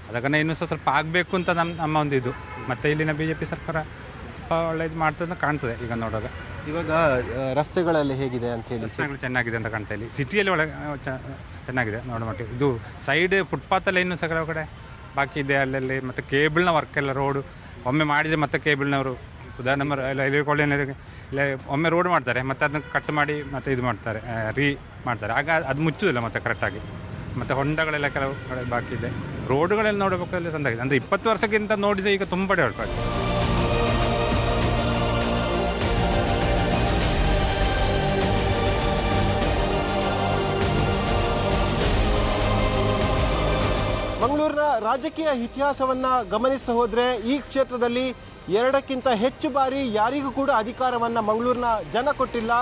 ಅದಕ್ಕೆ ಇನ್ನೂ ಸ್ವಲ್ಪ ಆಗಬೇಕು ಅಂತ ನಮ್ಮ ಒಂದು ಇದು. ಮತ್ತು ಇಲ್ಲಿನ BJP ಸರ್ಕಾರ ಒಳ್ಳೇದು ಮಾಡ್ತದೆ ಅಂತ ಕಾಣ್ತದೆ ಈಗ ನೋಡುವಾಗ. ಇವಾಗ ರಸ್ತೆಗಳೆಲ್ಲ ಹೇಗಿದೆ ಅಂತ ಹೇಳಿ? ರಸ್ತೆಗಳು ಚೆನ್ನಾಗಿದೆ ಅಂತ ಕಾಣ್ತಾ ಇಲ್ಲಿ ಸಿಟಿಯಲ್ಲಿ ಒಳಗೆ ಚೆನ್ನಾಗಿದೆ ನೋಡೋ ಮಟ್ಟಿಗೆ. ಇದು ಸೈಡ್ ಫುಟ್ಪಾತಲ್ಲಿ ಇನ್ನೂ ಸಹ ಕೆಲವು ಕಡೆ ಬಾಕಿ ಇದೆ ಅಲ್ಲಲ್ಲಿ. ಮತ್ತು ಕೇಬಲ್ನ ವರ್ಕ್ ಎಲ್ಲ ರೋಡು ಒಮ್ಮೆ ಮಾಡಿದರೆ ಮತ್ತೆ ಕೇಬಲ್ನವರು ಉದಾಹರಣೆ ರೈಲ್ವೆ ಕಾಲೋನಿಯಲ್ಲಿ ಒಮ್ಮೆ ರೋಡ್ ಮಾಡ್ತಾರೆ, ಮತ್ತು ಅದನ್ನು ಕಟ್ ಮಾಡಿ ಮತ್ತು ಇದು ಮಾಡ್ತಾರೆ, ಮಾಡ್ತಾರೆ. ಆಗ ಅದು ಮುಚ್ಚೋದಿಲ್ಲ ಮತ್ತೆ ಕರೆಕ್ಟಾಗಿ. ಮತ್ತು ಹೊಂಡಗಳೆಲ್ಲ ಕೆಲವು ಕಡೆ ಬಾಕಿ ಇದೆ. ರೋಡುಗಳೆಲ್ಲ ನೋಡಬೇಕಾದ್ರೆ ಸಂದಾಗಿದೆ. ಅಂದರೆ 20 ವರ್ಷಕ್ಕಿಂತ ನೋಡಿದರೆ ಈಗ ತುಂಬ ಡೆವಲಪ್ ಆಗಿದೆ. ಮಂಗಳೂರಿನ ರಾಜಕೀಯ ಇತಿಹಾಸವನ್ನು ಗಮನಿಸ್ತಾ ಹೋದರೆ ಈ ಕ್ಷೇತ್ರದಲ್ಲಿ 2ಕ್ಕಿಂತ ಹೆಚ್ಚು ಬಾರಿ ಯಾರಿಗೂ ಕೂಡ ಅಧಿಕಾರವನ್ನು ಮಂಗಳೂರಿನ ಜನ ಕೊಟ್ಟಿಲ್ಲ.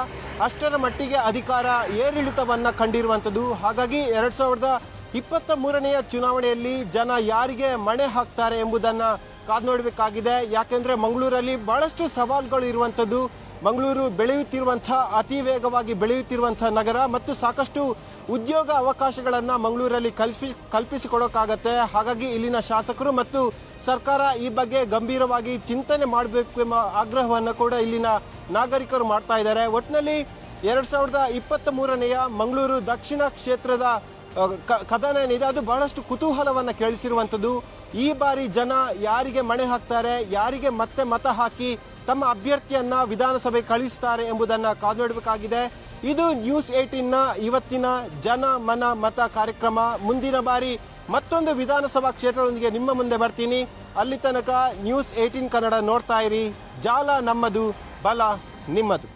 ಅಷ್ಟರ ಮಟ್ಟಿಗೆ ಅಧಿಕಾರ ಏರಿಳಿತವನ್ನು ಕಂಡಿರುವಂಥದ್ದು. ಹಾಗಾಗಿ 2023ನೇ ಚುನಾವಣೆಯಲ್ಲಿ ಜನ ಯಾರಿಗೆ ಮಣೆ ಹಾಕ್ತಾರೆ ಎಂಬುದನ್ನು ಕಾದು ನೋಡಬೇಕಾಗಿದೆ. ಯಾಕೆಂದರೆ ಮಂಗಳೂರಲ್ಲಿ ಬಹಳಷ್ಟು ಸವಾಲುಗಳು ಇರುವಂಥದ್ದು. ಮಂಗಳೂರು ಬೆಳೆಯುತ್ತಿರುವಂಥ ಅತಿ ವೇಗವಾಗಿ ಬೆಳೆಯುತ್ತಿರುವಂಥ ನಗರ ಮತ್ತು ಸಾಕಷ್ಟು ಉದ್ಯೋಗ ಅವಕಾಶಗಳನ್ನು ಮಂಗಳೂರಲ್ಲಿ ಕಲ್ಪಿಸಿಕೊಡೋಕ್ಕಾಗತ್ತೆ. ಹಾಗಾಗಿ ಇಲ್ಲಿನ ಶಾಸಕರು ಮತ್ತು ಸರ್ಕಾರ ಈ ಬಗ್ಗೆ ಗಂಭೀರವಾಗಿ ಚಿಂತನೆ ಮಾಡಬೇಕು ಎಂಬ ಆಗ್ರಹವನ್ನು ಕೂಡ ಇಲ್ಲಿನ ನಾಗರಿಕರು ಮಾಡ್ತಾ ಇದ್ದಾರೆ. ಒಟ್ಟಿನಲ್ಲಿ 2023ನೇ ಮಂಗಳೂರು ದಕ್ಷಿಣ ಕ್ಷೇತ್ರದ ಕದನ ಏನಿದೆ ಅದು ಬಹಳಷ್ಟು ಕುತೂಹಲವನ್ನು ಕೇಳಿಸಿರುವಂಥದ್ದು. ಈ ಬಾರಿ ಜನ ಯಾರಿಗೆ ಮಣೆ ಹಾಕ್ತಾರೆ, ಯಾರಿಗೆ ಮತ್ತೆ ಮತ ಹಾಕಿ ತಮ್ಮ ಅಭ್ಯರ್ಥಿಯನ್ನ ವಿಧಾನಸಭೆ ಕಳಿಸ್ತಾರೆ ಎಂಬುದನ್ನು ಕಾದು ನೋಡಬೇಕಾಗಿದೆ. ಇದು ನ್ಯೂಸ್ 18ನ ಇವತ್ತಿನ ಜನ ಮನ ಮತ ಕಾರ್ಯಕ್ರಮ. ಮುಂದಿನ ಬಾರಿ ಮತ್ತೊಂದು ವಿಧಾನಸಭಾ ಕ್ಷೇತ್ರದೊಂದಿಗೆ ನಿಮ್ಮ ಮುಂದೆ ಬರ್ತೀನಿ. ಅಲ್ಲಿ ತನಕ ನ್ಯೂಸ್ 18 ಕನ್ನಡ ನೋಡ್ತಾ ಇರಿ. ಜಾಲ ನಮ್ಮದು, ಬಲ ನಿಮ್ಮದು.